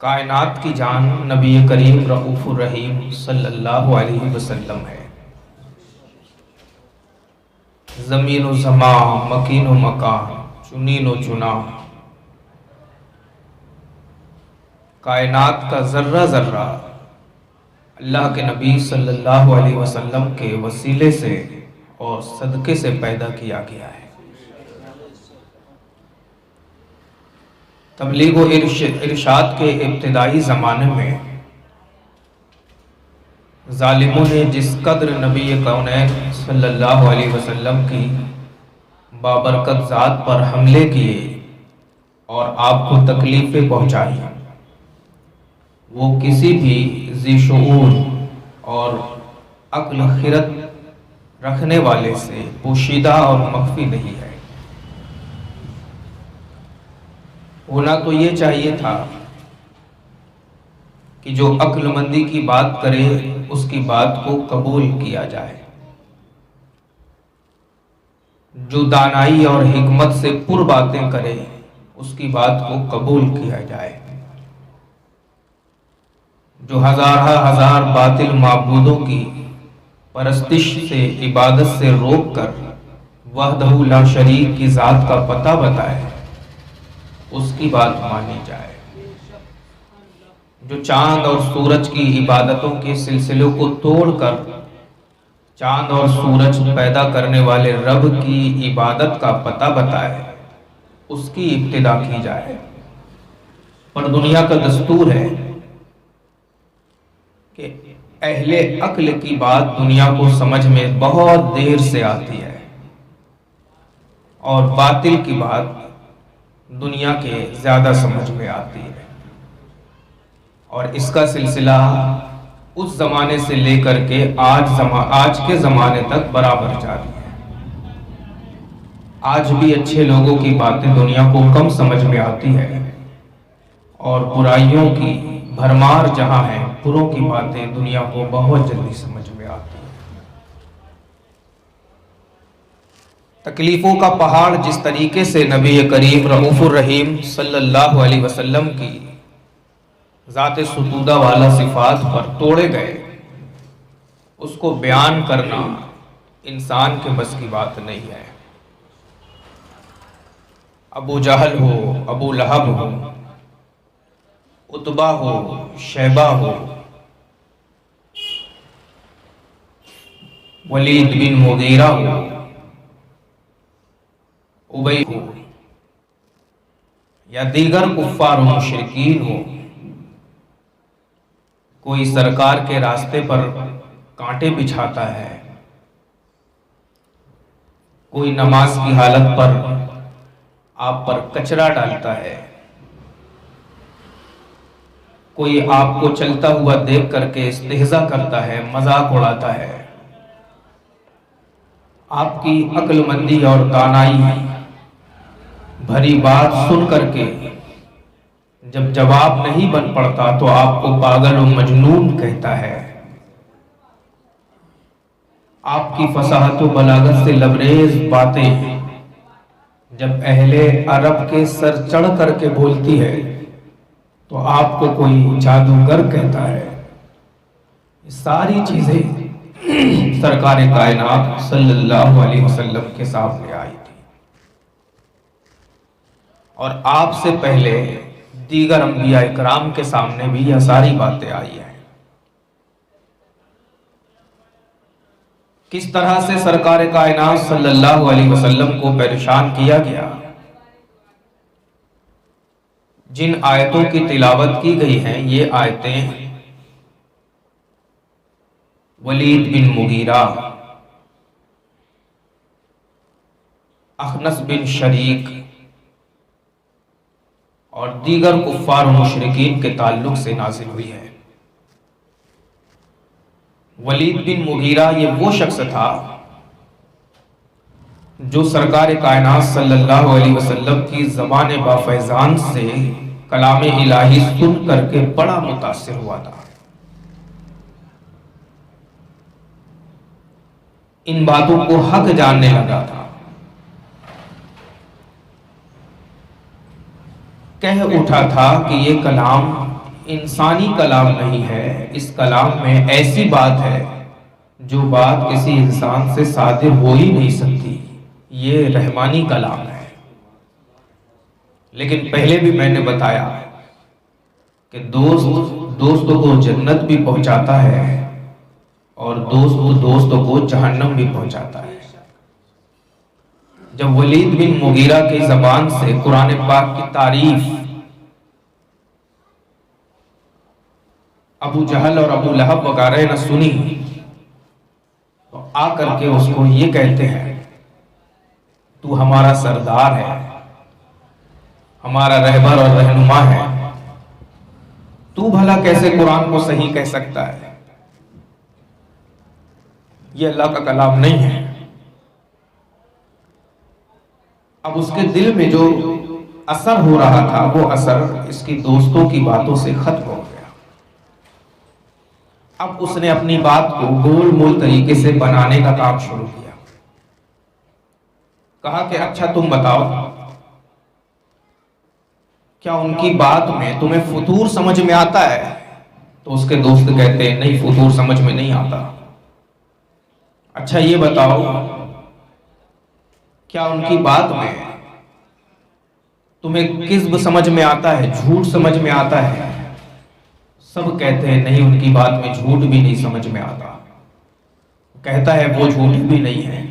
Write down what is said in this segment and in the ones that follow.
کائنات کی جان نبی کریم رؤوف الرحیم صلی اللہ علیہ وسلم ہے۔ زمین و زمان، مکین و مکان، چنین و چنا، کائنات کا ذرہ ذرہ اللہ کے نبی صلی اللہ علیہ وسلم کے وسیلے سے اور صدقے سے پیدا کیا گیا ہے۔ تبلیغ و ارشاد کے ابتدائی زمانے میں ظالموں نے جس قدر نبی کونین صلی اللہ علیہ وسلم کی بابرکت ذات پر حملے کیے اور آپ کو تکلیفیں پہنچائی، وہ کسی بھی ذی شعور اور عقل خرد رکھنے والے سے پوشیدہ اور مخفی نہیں ہے۔ ہونا تو یہ چاہیے تھا کہ جو عقل مندی کی بات کرے اس کی بات کو قبول کیا جائے، جو دانائی اور حکمت سے پر باتیں کرے اس کی بات کو قبول کیا جائے، جو ہزار باطل معبودوں کی پرستش سے، عبادت سے روک کر وحدہ لا شریک کی ذات کا پتہ بتائے اس کی بات مانی جائے، جو چاند اور سورج کی عبادتوں کے سلسلوں کو توڑ کر چاند اور سورج پیدا کرنے والے رب کی عبادت کا پتہ بتائے اس کی ابتدا کی جائے۔ پر دنیا کا دستور ہے کہ اہل عقل کی بات دنیا کو سمجھ میں بہت دیر سے آتی ہے اور باطل کی بات دنیا کے زیادہ سمجھ میں آتی ہے، اور اس کا سلسلہ اس زمانے سے لے کر کے آج کے زمانے تک برابر جاری ہے۔ آج بھی اچھے لوگوں کی باتیں دنیا کو کم سمجھ میں آتی ہے اور برائیوں کی بھرمار جہاں ہے، بروں کی باتیں دنیا کو بہت جلدی سمجھ میں آتی ہیں۔ تکلیفوں کا پہاڑ جس طریقے سے نبی کریم رؤوف الرحیم صلی اللہ علیہ وسلم کی ذات ستودہ والا صفات پر توڑے گئے، اس کو بیان کرنا انسان کے بس کی بات نہیں ہے۔ ابو جہل ہو، ابو لہب ہو، عتبہ ہو، شیبہ ہو، ولید بن مغیرہ ہو، ابی ہو، یا دیگر کفار و مشرکین ہو، کوئی سرکار کے راستے پر کانٹے بچھاتا ہے، کوئی نماز کی حالت پر آپ پر کچرا ڈالتا ہے، کوئی آپ کو چلتا ہوا دیکھ کر کے استہزاء کرتا ہے، مذاق اڑاتا ہے، آپ کی عقل مندی اور دانائی بھری بات سن کر کے جب جواب نہیں بن پڑتا تو آپ کو پاگل و مجنون کہتا ہے، آپ کی فصاحت و بلاغت سے لبریز باتیں جب اہل عرب کے سر چڑھ کر کے بولتی ہے تو آپ کو کوئی جادوگر کہتا ہے۔ یہ ساری چیزیں سرکار کائنات صلی اللہ علیہ وسلم کے سامنے آئی تھی، اور آپ سے پہلے دیگر انبیاء اکرام کے سامنے بھی یہ ساری باتیں آئی ہیں۔ کس طرح سے سرکار کائنات صلی اللہ علیہ وسلم کو پریشان کیا گیا، جن آیتوں کی تلاوت کی گئی ہیں یہ آیتیں ولید بن مغیرہ، اخنس بن شریک اور دیگر کفار و مشرکین کے تعلق سے نازل ہوئی ہے۔ ولید بن مغیرہ یہ وہ شخص تھا جو سرکار کائنات صلی اللہ علیہ وسلم کی زبان بافیضان سے کلام الہی سن کر کے بڑا متاثر ہوا تھا۔ ان باتوں کو حق جاننے لگا تھا، کہہ اٹھا تھا کہ یہ کلام انسانی کلام نہیں ہے، اس کلام میں ایسی بات ہے جو بات کسی انسان سے صادر ہو ہی نہیں سکتی، یہ رحمانی کلام ہے۔ لیکن پہلے بھی میں نے بتایا کہ دوستوں کو جنت بھی پہنچاتا ہے اور دوستوں کو جہنم بھی پہنچاتا ہے۔ جب ولید بن مغیرہ کی زبان سے قرآن پاک کی تعریف ابو جہل اور ابو لہب وغیرہ نے سنی تو آ کر کے اس کو یہ کہتے ہیں، تو ہمارا سردار ہے، ہمارا رہبر اور رہنما ہے، تو بھلا کیسے قرآن کو صحیح کہہ سکتا ہے؟ یہ اللہ کا کلام نہیں ہے۔ اب اس کے دل میں جو اثر ہو رہا تھا وہ اثر اس کی دوستوں کی باتوں سے ختم ہو گیا۔ اب اس نے اپنی بات کو گول مول طریقے سے بنانے کا کام شروع کیا۔ کہا کہ اچھا تم بتاؤ، کیا ان کی بات میں تمہیں فطور سمجھ میں آتا ہے؟ تو اس کے دوست کہتے ہیں نہیں، فطور سمجھ میں نہیں آتا۔ اچھا یہ بتاؤ، کیا ان کی بات میں تمہیں کذب سمجھ میں آتا ہے، جھوٹ سمجھ میں آتا ہے؟ سب کہتے ہیں نہیں، ان کی بات میں جھوٹ بھی نہیں سمجھ میں آتا۔ کہتا ہے وہ جھوٹ بھی نہیں ہے،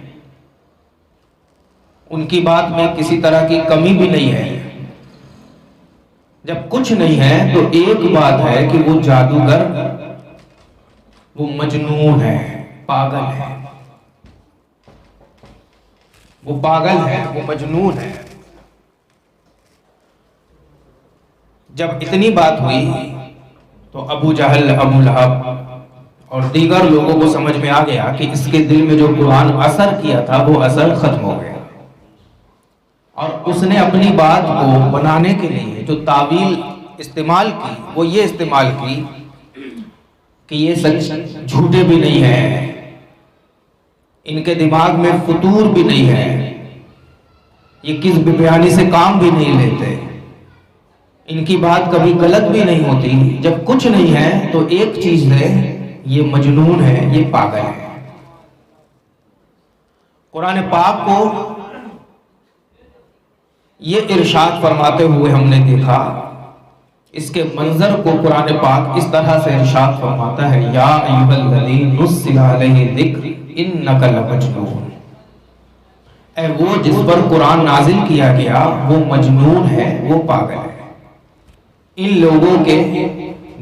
ان کی بات میں کسی طرح کی کمی بھی نہیں ہے۔ جب کچھ نہیں ہے تو ایک بات ہے کہ وہ جادوگر، وہ مجنون ہے، پاگل ہے، وہ پاگل ہے، وہ مجنون ہے۔ جب اتنی بات ہوئی تو ابو جہل، ابو لہب اور دیگر لوگوں کو سمجھ میں آ گیا کہ اس کے دل میں جو قرآن اثر کیا تھا وہ اثر ختم ہو گیا، اور اس نے اپنی بات کو بنانے کے لیے جو تعویل استعمال کی وہ یہ استعمال کی کہ یہ سچ جھوٹے بھی نہیں ہیں، ان کے دماغ میں فطور بھی نہیں ہے، یہ کذب بیانی سے کام بھی نہیں لیتے، ان کی بات کبھی غلط بھی نہیں ہوتی۔ جب کچھ نہیں ہے تو ایک چیز ہے، یہ مجنون ہے، یہ پاگل ہے۔ قرآن پاک کو یہ ارشاد فرماتے ہوئے ہم نے دیکھا، اس کے منظر کو قرآن پاک اس طرح سے ارشاد فرماتا ہے، یا ایھا الذی نزل علیہ الذکر انک لمجنون، اے وہ جس پر قرآن نازل کیا گیا وہ مجنون ہے، وہ پاگل ہے۔ ان لوگوں کے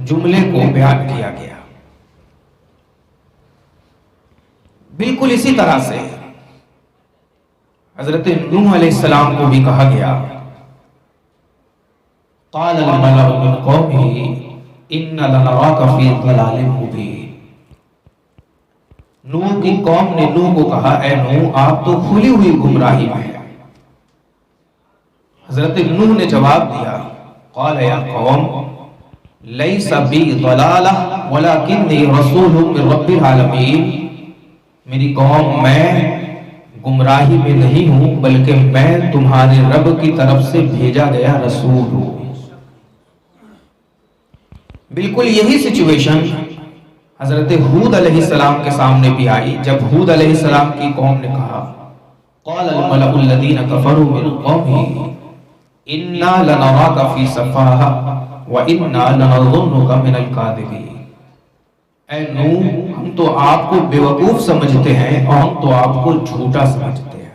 جملے کو بیان کیا گیا۔ بالکل اسی طرح سے حضرت نوح علیہ السلام کو بھی کہا گیا، قال الملأ من قومه ان لنراک فی ضلال مبین، نوح کی قوم نے نوح کو کہا، اے نوح آپ تو کھلی ہوئی گمراہی میں ہیں۔ حضرت نوح نے جواب دیا، قال یا قوم لیس بی ضلالہ ولکنی رسول من رب العالمین، میری قوم میں گمراہی میں نہیں ہوں بلکہ میں تمہارے رب کی طرف سے بھیجا گیا رسول ہوں۔ بالکل یہی سچویشن حضرت ہود علیہ السلام کے سامنے بھی آئی، جب ہود علیہ السلام کی قوم نے کہا، قال الملأ الذین کفروا من قومه انا لنراک فی سفاہہ وانا لنظنک من الکاذبین، اے نوح ہم تو آپ کو بیوقوف سمجھتے ہیں اور ہم تو آپ کو جھوٹا سمجھتے ہیں۔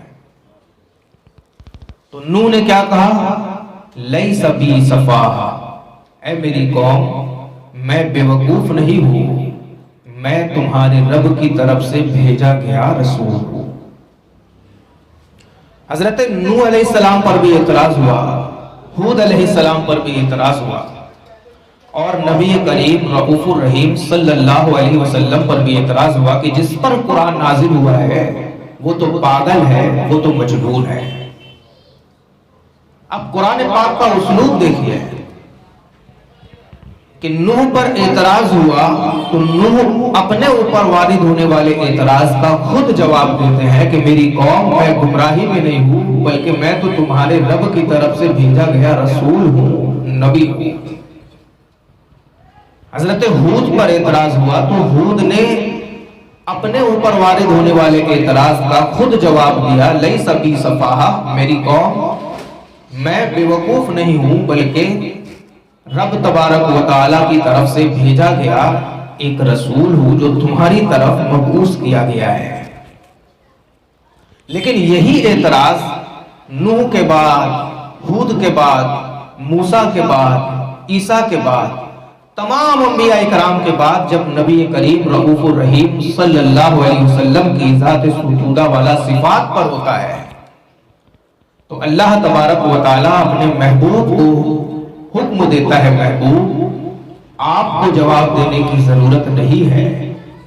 تو نوح نے کیا کہا، لیس بی سفاہہ، اے میری قوم میں بیوقوف نہیں ہوں، میں تمہارے رب کی طرف سے بھیجا گیا رسول ہوں۔ حضرت نوح علیہ السلام پر بھی اعتراض ہوا، ہود علیہ السلام پر بھی اعتراض ہوا، اور نبی کریم رؤوف الرحیم صلی اللہ علیہ وسلم پر بھی اعتراض ہوا کہ جس پر قرآن نازل ہوا ہے وہ تو پاگل ہے، وہ تو مجنون ہے۔ اب قرآن پاک کا اسلوب دیکھیے کہ نوح پر اعتراض ہوا تو نوح اپنے اوپر وارد ہونے والے اعتراض کا خود جواب دیتے ہیں کہ میری قوم میں گمراہی میں نہیں ہوں بلکہ میں تو تمہارے رب کی طرف سے بھیجا گیا رسول ہوں، نبی ہوں۔ حضرت ہود پر اعتراض ہوا تو ہود نے اپنے اوپر وارد ہونے والے اعتراض کا خود جواب دیا، لیس بی سفاہہ، میری قوم میں بے وقوف نہیں ہوں، بلکہ رب تبارک و تعالیٰ کی طرف سے بھیجا گیا ایک رسول ہوں جو تمہاری طرف مبعوث کیا گیا ہے۔ لیکن یہی اعتراض نوح کے بعد، ہود کے بعد، موسیٰ کے بعد، عیسیٰ کے بعد، تمام انبیاء اکرام کے بعد جب نبی کریم رؤوف الرحیم صلی اللہ علیہ وسلم کی ذات ستودہ والا صفات پر ہوتا ہے تو اللہ تبارک و تعالیٰ اپنے محبوب کو حکم دیتا ہے، محبوب آپ کو جواب دینے کی ضرورت نہیں ہے،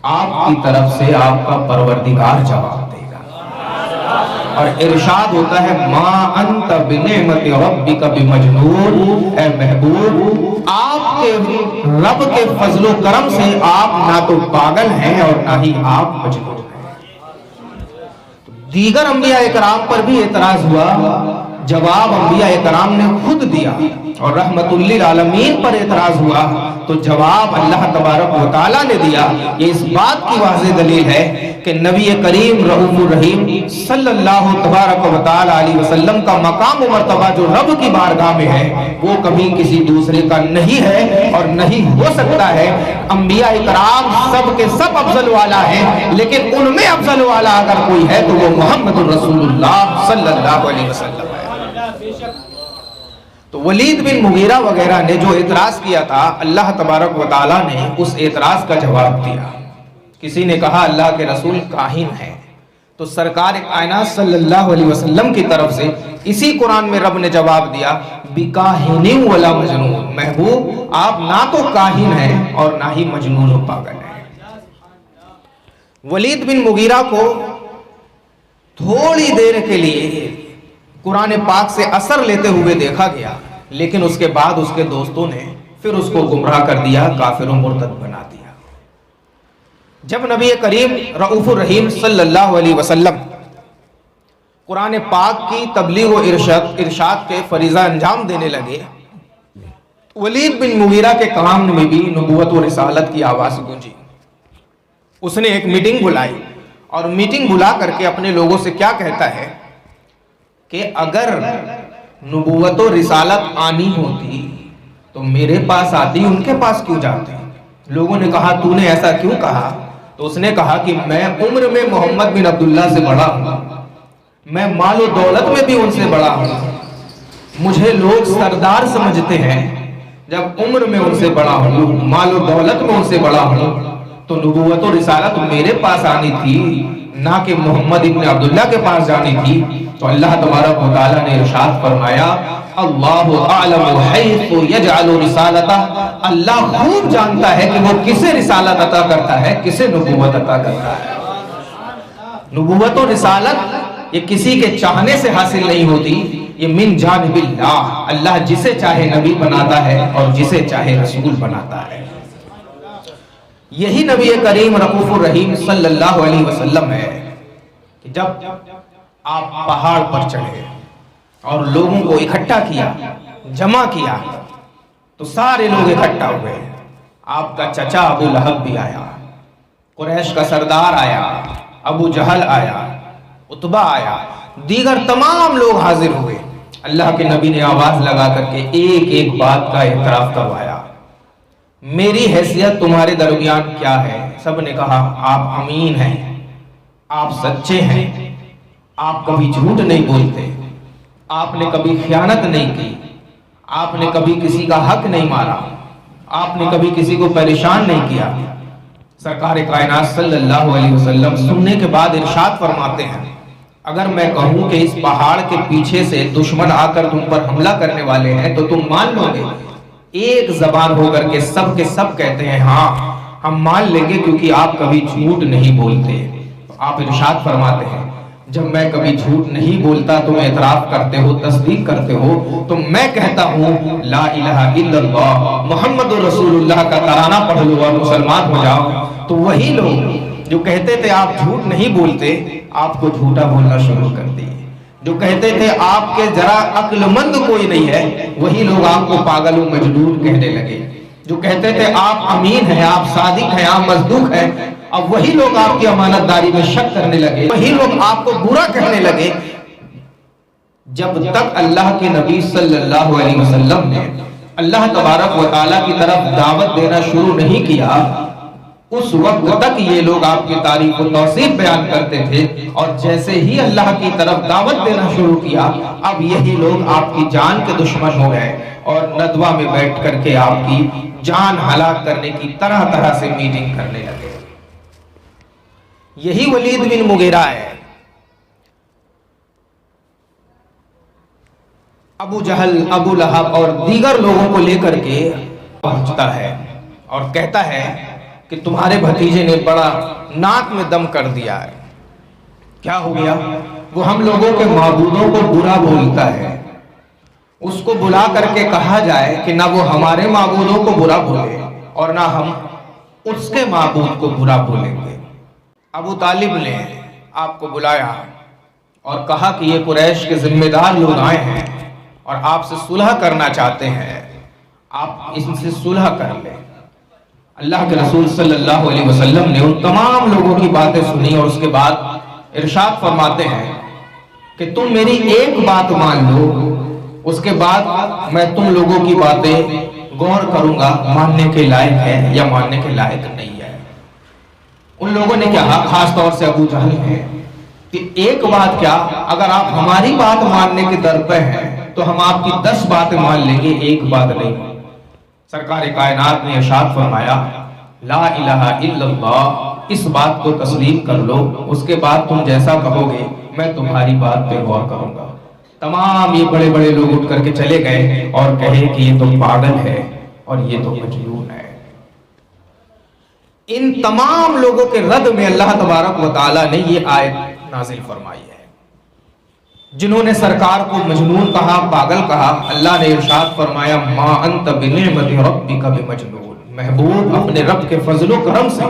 آپ کی طرف سے آپ کا پروردگار جواب دے گا۔ اور ارشاد ہوتا ہے ما انت بنعمت ربک بمجنون، اے محبوب آپ کے رب کے فضل و کرم سے آپ نہ تو پاگل ہیں اور نہ ہی آپ مجنون ہیں۔ دیگر انبیاء اکرام پر بھی اعتراض ہوا، جواب انبیاء اکرام نے خود دیا، اور رحمت للعالمین پر اعتراض ہوا تو جواب اللہ تبارک و تعالیٰ نے دیا۔ یہ اس بات کی واضح دلیل ہے کہ نبی کریم رؤوف الرحیم صلی اللہ تبارک و تعالیٰ علیہ وسلم کا مقام و مرتبہ جو رب کی بارگاہ میں ہے وہ کبھی کسی دوسرے کا نہیں ہے اور نہیں ہو سکتا ہے۔ انبیاء اکرام سب کے سب افضل والا ہیں، لیکن ان میں افضل والا اگر کوئی ہے تو وہ محمد رسول اللہ صلی اللہ علیہ وسلم ہے۔ تو ولید بن مغیرہ وغیرہ نے جو اعتراض کیا تھا، اللہ تبارک و تعالیٰ نے اس اعتراض کا جواب دیا۔ کسی نے کہا اللہ کے رسول کاہن ہے، تو سرکار کائنات صلی اللہ علیہ وسلم کی طرف سے اسی قرآن میں رب نے جواب دیا بِکَاہِنٍ وَلَا مَجْنُونٍ، محبوب آپ نہ تو کاہن ہیں اور نہ ہی مجنون و پاگل ہیں۔ ولید بن مغیرہ کو تھوڑی دیر کے لیے قرآن پاک سے اثر لیتے ہوئے دیکھا گیا، لیکن اس کے بعد اس کے دوستوں نے پھر اس کو گمراہ کر دیا، کافر و مرتد بنا دیا۔ جب نبی کریم رؤوف الرحیم صلی اللہ علیہ وسلم قرآن پاک کی تبلیغ و ارشاد کے فریضہ انجام دینے لگے، ولید بن مغیرہ کے کلام میں بھی نبوت و رسالت کی آواز گونجی۔ اس نے ایک میٹنگ بلائی اور میٹنگ بلا کر کے اپنے لوگوں سے کیا کہتا ہے کہ اگر نبوت و رسالت آنی ہوتی تو میرے پاس آتی، ان کے پاس کیوں جاتے؟ لوگوں نے کہا تو نے ایسا کیوں کہا؟ تو اس نے کہا کہ میں عمر میں محمد بن عبداللہ سے بڑا ہوں، میں مال و دولت میں بھی ان سے بڑا ہوں، مجھے لوگ سردار سمجھتے ہیں، جب عمر میں ان سے بڑا ہوں، مال و دولت میں ان سے بڑا ہوں، تو نبوت و رسالت میرے پاس آنی تھی نہ کہ محمد ابن عبداللہ کے پاس جانی تھی۔ تو اللہ تبارک و تعالیٰ نے ارشاد فرمایا اللہ اعلم حیث یجعل رسالتہ، اللہ خوب جانتا ہے کہ وہ کسے رسالت عطا کرتا ہے، کسے نبوت عطا کرتا ہے۔ نبوت و رسالت یہ کسی کے چاہنے سے حاصل نہیں ہوتی، یہ من جانب اللہ، اللہ جسے چاہے نبی بناتا ہے اور جسے چاہے رسول بناتا ہے۔ یہی نبی کریم رؤوف الرحیم صلی اللہ علیہ وسلم ہے کہ جب آپ پہاڑ پر چڑھے اور لوگوں کو اکٹھا کیا، جمع کیا، تو سارے لوگ اکٹھا ہوئے۔ آپ کا چچا ابو لہب بھی آیا، قریش کا سردار آیا، ابو جہل آیا، عتبہ آیا، دیگر تمام لوگ حاضر ہوئے۔ اللہ کے نبی نے آواز لگا کر کے ایک ایک بات کا اعتراف کروایا، میری حیثیت تمہارے درمیان کیا ہے؟ سب نے کہا آپ امین ہیں، آپ سچے ہیں، آپ کبھی جھوٹ نہیں بولتے، آپ نے کبھی خیانت نہیں کی، آپ نے کبھی کسی کا حق نہیں مارا، آپ نے کبھی کسی کو پریشان نہیں کیا۔ سرکار کائنات صلی اللہ علیہ وسلم سننے کے بعد ارشاد فرماتے ہیں اگر میں کہوں کہ اس پہاڑ کے پیچھے سے دشمن آ کر تم پر حملہ کرنے والے ہیں تو تم مان لو گے؟ ایک زبان ہو کر کے سب کہتے ہیں ہاں ہم مان لیں گے، کیونکہ آپ کبھی جھوٹ نہیں بولتے۔ آپ ارشاد فرماتے ہیں جب میں کبھی جھوٹ نہیں بولتا تم اعتراف کرتے ہو، تصدیق کرتے ہو، تو میں کہتا ہوں لا الہ الا اللہ محمد رسول اللہ کا ترانہ پڑھ لو اور مسلمان ہو جاؤ۔ تو وہی لوگ جو کہتے تھے آپ جھوٹ نہیں بولتے، آپ کو جھوٹا بولنا شروع کر دیے۔ جو کہتے تھے آپ کے ذرا عقل مند کوئی نہیں ہے، وہی لوگ آپ کو پاگل و مجنون کہنے لگے۔ جو کہتے تھے آپ امین ہیں، آپ صادق ہیں، آپ مصدوق ہیں، اب وہی لوگ آپ کی امانت داری میں شک کرنے لگے، وہی لوگ آپ کو برا کہنے لگے۔ جب تک اللہ کے نبی صلی اللہ علیہ وسلم نے اللہ تبارک و تعالیٰ کی طرف دعوت دینا شروع نہیں کیا، اس وقت تک یہ لوگ آپ کی تعریف و توصیف بیان کرتے تھے، اور جیسے ہی اللہ کی طرف دعوت دینا شروع کیا، اب یہی لوگ آپ کی جان کے دشمن ہو گئے اور ندوہ میں بیٹھ کر کے آپ کی جان ہلاک کرنے کی طرح طرح سے میٹنگ کرنے لگے۔ یہی ولید بن مغیرہ ہے۔ ابو جہل، ابو لہب اور دیگر لوگوں کو لے کر کے پہنچتا ہے اور کہتا ہے کہ تمہارے بھتیجے نے بڑا ناک میں دم کر دیا ہے۔ کیا ہو گیا؟ وہ ہم لوگوں کے معبودوں کو برا بولتا ہے، اس کو بلا کر کے کہا جائے کہ نہ وہ ہمارے معبودوں کو برا بولے اور نہ ہم اس کے معبود کو برا بولیں گے۔ ابو طالب نے آپ کو بلایا اور کہا کہ یہ قریش کے ذمہ دار لوگ آئے ہیں اور آپ سے صلح کرنا چاہتے ہیں، آپ ان سے صلح کر لیں۔ اللہ کے رسول صلی اللہ علیہ وسلم نے ان تمام لوگوں کی باتیں سنی اور اس کے بعد ارشاد فرماتے ہیں کہ تم میری ایک بات مان لو، اس کے بعد میں تم لوگوں کی باتیں غور کروں گا، ماننے کے لائق ہے یا ماننے کے لائق نہیں ہے۔ ان لوگوں نے کہا، خاص طور سے ابو جہل ہے، کہ ایک بات کیا، اگر آپ ہماری بات ماننے کے در پہ ہیں تو ہم آپ کی 10 باتیں مان لیں گے، ایک بات نہیں۔ سرکار کائنات نے ارشاد فرمایا، لا الہ الا اللہ، اس بات کو تسلیم کر لو، اس کے بعد تم جیسا کہو گے میں تمہاری بات پہ غور کروں گا۔ تمام یہ بڑے بڑے لوگ اٹھ کر کے چلے گئے اور کہے کہ یہ تو پاگل ہے اور یہ تو مجنون ہے۔ ان تمام لوگوں کے رد میں اللہ تبارک و تعالیٰ نے یہ آیت نازل فرمائی ہے۔ جنہوں نے سرکار کو مجنون کہا، پاگل کہا، اللہ نے ارشاد فرمایا، ما انت بنعمت ربک بمجنون، محبوب اپنے رب کے فضل و کرم سے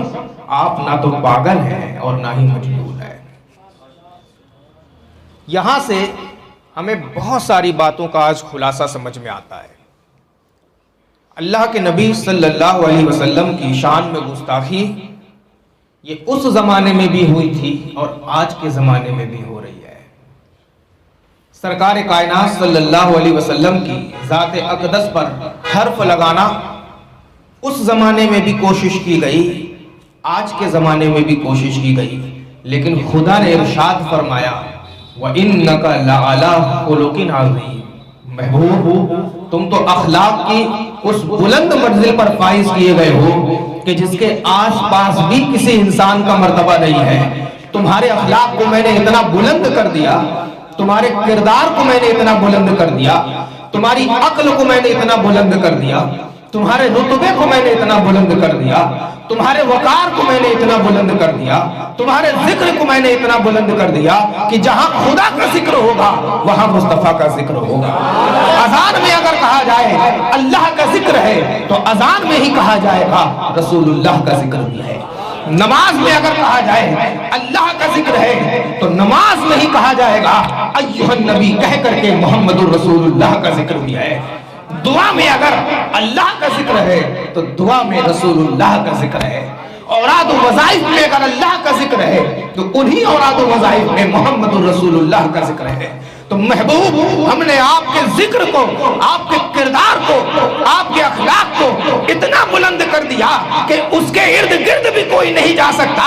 آپ نہ تو پاگل ہیں اور نہ ہی مجنون ہیں۔ یہاں سے ہمیں بہت ساری باتوں کا آج خلاصہ سمجھ میں آتا ہے۔ اللہ کے نبی صلی اللہ علیہ وسلم کی شان میں گستاخی یہ اس زمانے میں بھی ہوئی تھی اور آج کے زمانے میں بھی ہو رہی ہے۔ سرکار کائنات صلی اللہ علیہ وسلم کی ذات اقدس پر حرف لگانا اس زمانے میں بھی کوشش کی گئی، آج کے زمانے میں بھی کوشش کی گئی، لیکن خدا نے ارشاد فرمایا، وَإِنَّكَ لَعَلَىٰ خُلُقٍ عَظِيمٍ، محبوب تم تو اخلاق کی اس بلند منزل پر فائز کیے گئے ہو کہ جس کے آس پاس بھی کسی انسان کا مرتبہ نہیں ہے۔ تمہارے اخلاق کو میں نے اتنا بلند کر دیا، تمہارے کردار کو میں نے اتنا بلند کر دیا، تمہاری عقل کو میں نے اتنا بلند کر دیا، تمہارے رتبے کو میں نے اتنا بلند کر دیا، تمہارے وقار کو میں نے اتنا بلند کر دیا، تمہارے ذکر کو میں نے اتنا بلند کر دیا کہ جہاں خدا کا ذکر ہوگا وہاں مصطفیٰ کا ذکر ہوگا۔ اذان میں اگر کہا جائے اللہ کا ذکر ہے تو اذان میں ہی کہا جائے گا رسول اللہ کا ذکر بھی ہے۔ نماز میں اگر کہا جائے اللہ کا ذکر ہے تو نماز میں ہی کہا جائے گا ایھا النبی کہہ کر کے محمد الرسول اللہ کا ذکر بھی ہے۔ دعا میں اگر اللہ کا ذکر ہے تو دعا میں رسول اللہ کا ذکر ہے۔ اوراد و وظائف میں اگر اللہ کا ذکر ہے تو انہی اوراد و وظائف میں محمد الرسول اللہ کا ذکر ہے۔ تو محبوب ہم نے آپ کے ذکر کو، آپ کے کردار کو، آپ کے اخلاق کو اتنا بلند کر دیا کہ اس کے ارد گرد بھی کوئی نہیں جا سکتا۔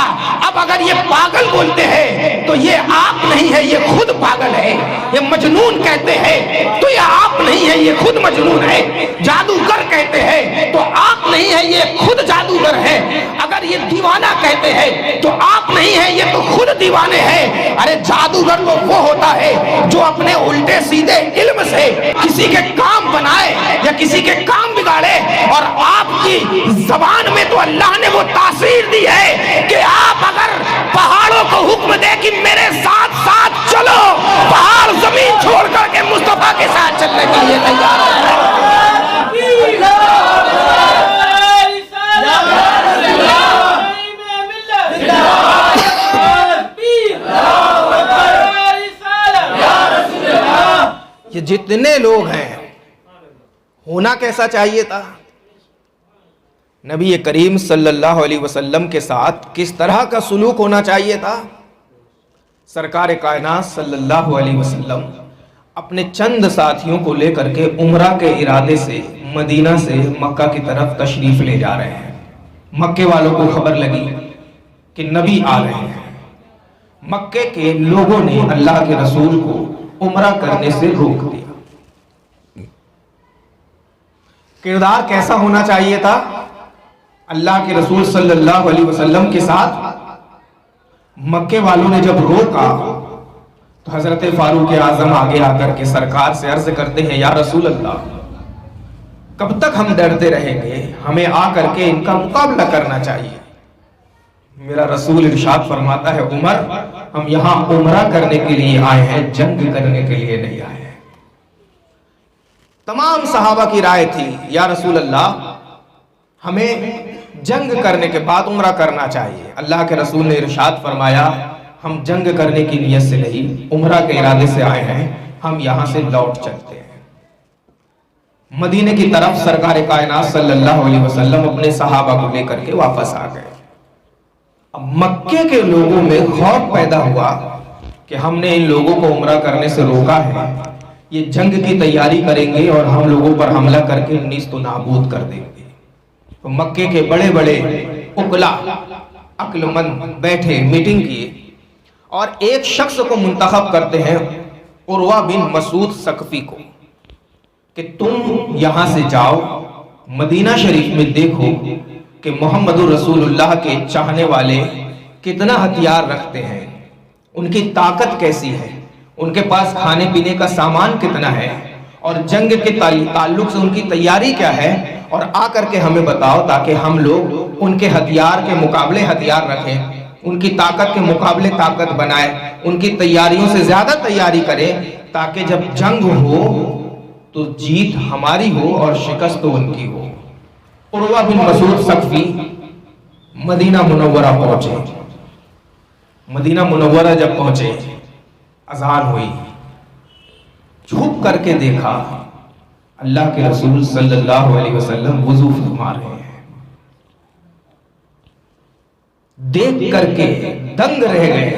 اب اگر یہ پاگل بولتے ہیں تو یہ آپ نہیں ہے، یہ خود پاگل ہے۔ یہ مجنون کہتے ہیں تو یہ آپ نہیں ہے، یہ خود مجنون ہے۔ جادوگر کہتے ہیں تو آپ نہیں ہے، یہ خود جادوگر ہے۔ اگر یہ دیوانہ کہتے ہیں تو آپ نہیں ہے، یہ تو خود دیوانے ہیں۔ ارے جادوگر وہ ہوتا ہے جو اپنے الٹے سیدھے علم سے کسی کے کام بنائے یا کسی کے کام بگاڑے، اور آپ کی زبان میں تو اللہ نے وہ تاثیر دی ہے کہ آپ اگر پہاڑوں کو حکم دے کہ میرے ساتھ ساتھ چلو، پہاڑ زمین چھوڑ کر کے مصطفیٰ کے ساتھ چلنے کے لیے تیار ہے۔ یہ جتنے لوگ ہیں ہونا کیسا چاہیے تھا؟ نبی کریم صلی اللہ علیہ وسلم کے ساتھ کس طرح کا سلوک ہونا چاہیے تھا؟ سرکار کائنات صلی اللہ علیہ وسلم اپنے چند ساتھیوں کو لے کر کے عمرہ کے ارادے سے مدینہ سے مکہ کی طرف تشریف لے جا رہے ہیں۔ مکے والوں کو خبر لگی کہ نبی آ رہے ہیں۔ مکے کے لوگوں نے اللہ کے رسول کو عمرہ کرنے سے روک دیا۔ کردار کیسا ہونا چاہیے تھا؟ اللہ کے رسول صلی اللہ علیہ وسلم کے ساتھ مکے والوں نے جب روکا تو حضرت فاروق اعظم آگے آ کر کے سرکار سے عرض کرتے ہیں، یا رسول اللہ، کب تک ہم ڈرتے رہیں گے؟ ہمیں آ کر کے ان کا مقابلہ کرنا چاہیے۔ میرا رسول ارشاد فرماتا ہے، عمر، ہم یہاں عمرہ کرنے کے لیے آئے ہیں، جنگ کرنے کے لیے نہیں آئے ہیں۔ تمام صحابہ کی رائے تھی، یا رسول اللہ، ہمیں جنگ کرنے کے بعد عمرہ کرنا چاہیے۔ اللہ کے رسول نے ارشاد فرمایا، ہم جنگ کرنے کی نیت سے نہیں، عمرہ کے ارادے سے آئے ہیں، ہم یہاں سے لوٹ چلتے ہیں۔ مدینے کی طرف سرکار کائنات صلی اللہ علیہ وسلم اپنے صحابہ کو لے کر کے واپس آ گئے۔ اب مکے کے لوگوں میں خوف پیدا ہوا کہ ہم نے ان لوگوں کو عمرہ کرنے سے روکا ہے، یہ جنگ کی تیاری کریں گے اور ہم لوگوں پر حملہ کر کے نیست و نابود کر دیں گے۔ تو مکے کے بڑے بڑے عقلا، عقل مند بیٹھے، میٹنگ کیے اور ایک شخص کو منتخب کرتے ہیں، عروہ بن مسعود ثقفی کو، کہ تم یہاں سے جاؤ، مدینہ شریف میں دیکھو کہ محمد رسول اللہ کے چاہنے والے کتنا ہتھیار رکھتے ہیں، ان کی طاقت کیسی ہے، ان کے پاس کھانے پینے کا سامان کتنا ہے، اور جنگ کے تعلق سے ان کی تیاری کیا ہے، اور آ کر کے ہمیں بتاؤ تاکہ ہم لوگ ان کے ہتھیار کے مقابلے ہتھیار رکھیں، ان کی طاقت کے مقابلے طاقت بنائیں، ان کی تیاریوں سے زیادہ تیاری کریں، تاکہ جب جنگ ہو تو جیت ہماری ہو اور شکست ان کی ہو۔ عروہ بن مسعود ثقفی مدینہ منورہ پہنچے۔ مدینہ منورہ جب پہنچے، اذان ہوئی، چھپ کر کے دیکھا اللہ کے رسول صلی اللہ علیہ وسلم وضو فرما رہے ہیں۔ دیکھ کر کے دنگ رہ گئے،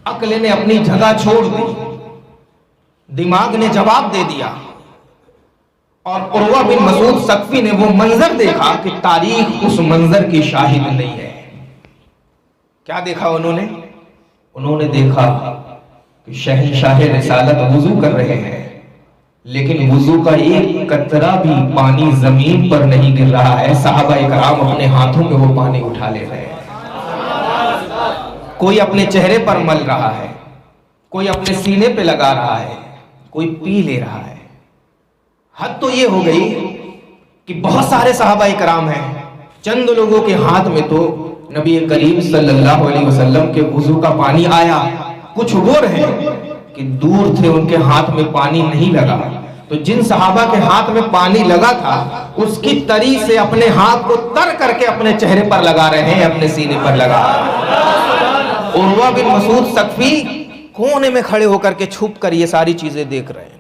عقل نے اپنی جگہ چھوڑ دی، دماغ نے جواب دے دیا، اور عروہ بن مسعود ثقفی نے وہ منظر دیکھا کہ تاریخ اس منظر کی شاہد نہیں ہے۔ کیا دیکھا انہوں نے دیکھا کہ شہنشاہ رسالت وضو کر رہے ہیں، لیکن وضو کا ایک قطرہ بھی پانی زمین پر نہیں گر رہا ہے، صحابہ اکرام اپنے ہاتھوں میں وہ پانی اٹھا لے رہے ہیں۔ کوئی اپنے چہرے پر مل رہا ہے، کوئی اپنے سینے پہ لگا رہا ہے، کوئی پی لے رہا ہے۔ حد تو یہ ہو گئی کہ بہت سارے صحابہ اکرام ہیں، چند لوگوں کے ہاتھ میں تو نبی کریم صلی اللہ علیہ وسلم کے وضو کا پانی آیا، کچھ وہ رہے کہ دور تھے، ان کے ہاتھ میں پانی نہیں لگا۔ تو جن صحابہ کے ہاتھ میں پانی لگا تھا، اس کی تری سے اپنے ہاتھ کو تر کر کے اپنے چہرے پر لگا رہے ہیں، اپنے سینے پر لگا رہے ہیں۔ عروہ بن مسعود ثقفی کونے میں کھڑے ہو کر کے چھپ کر یہ ساری چیزیں دیکھ رہے ہیں۔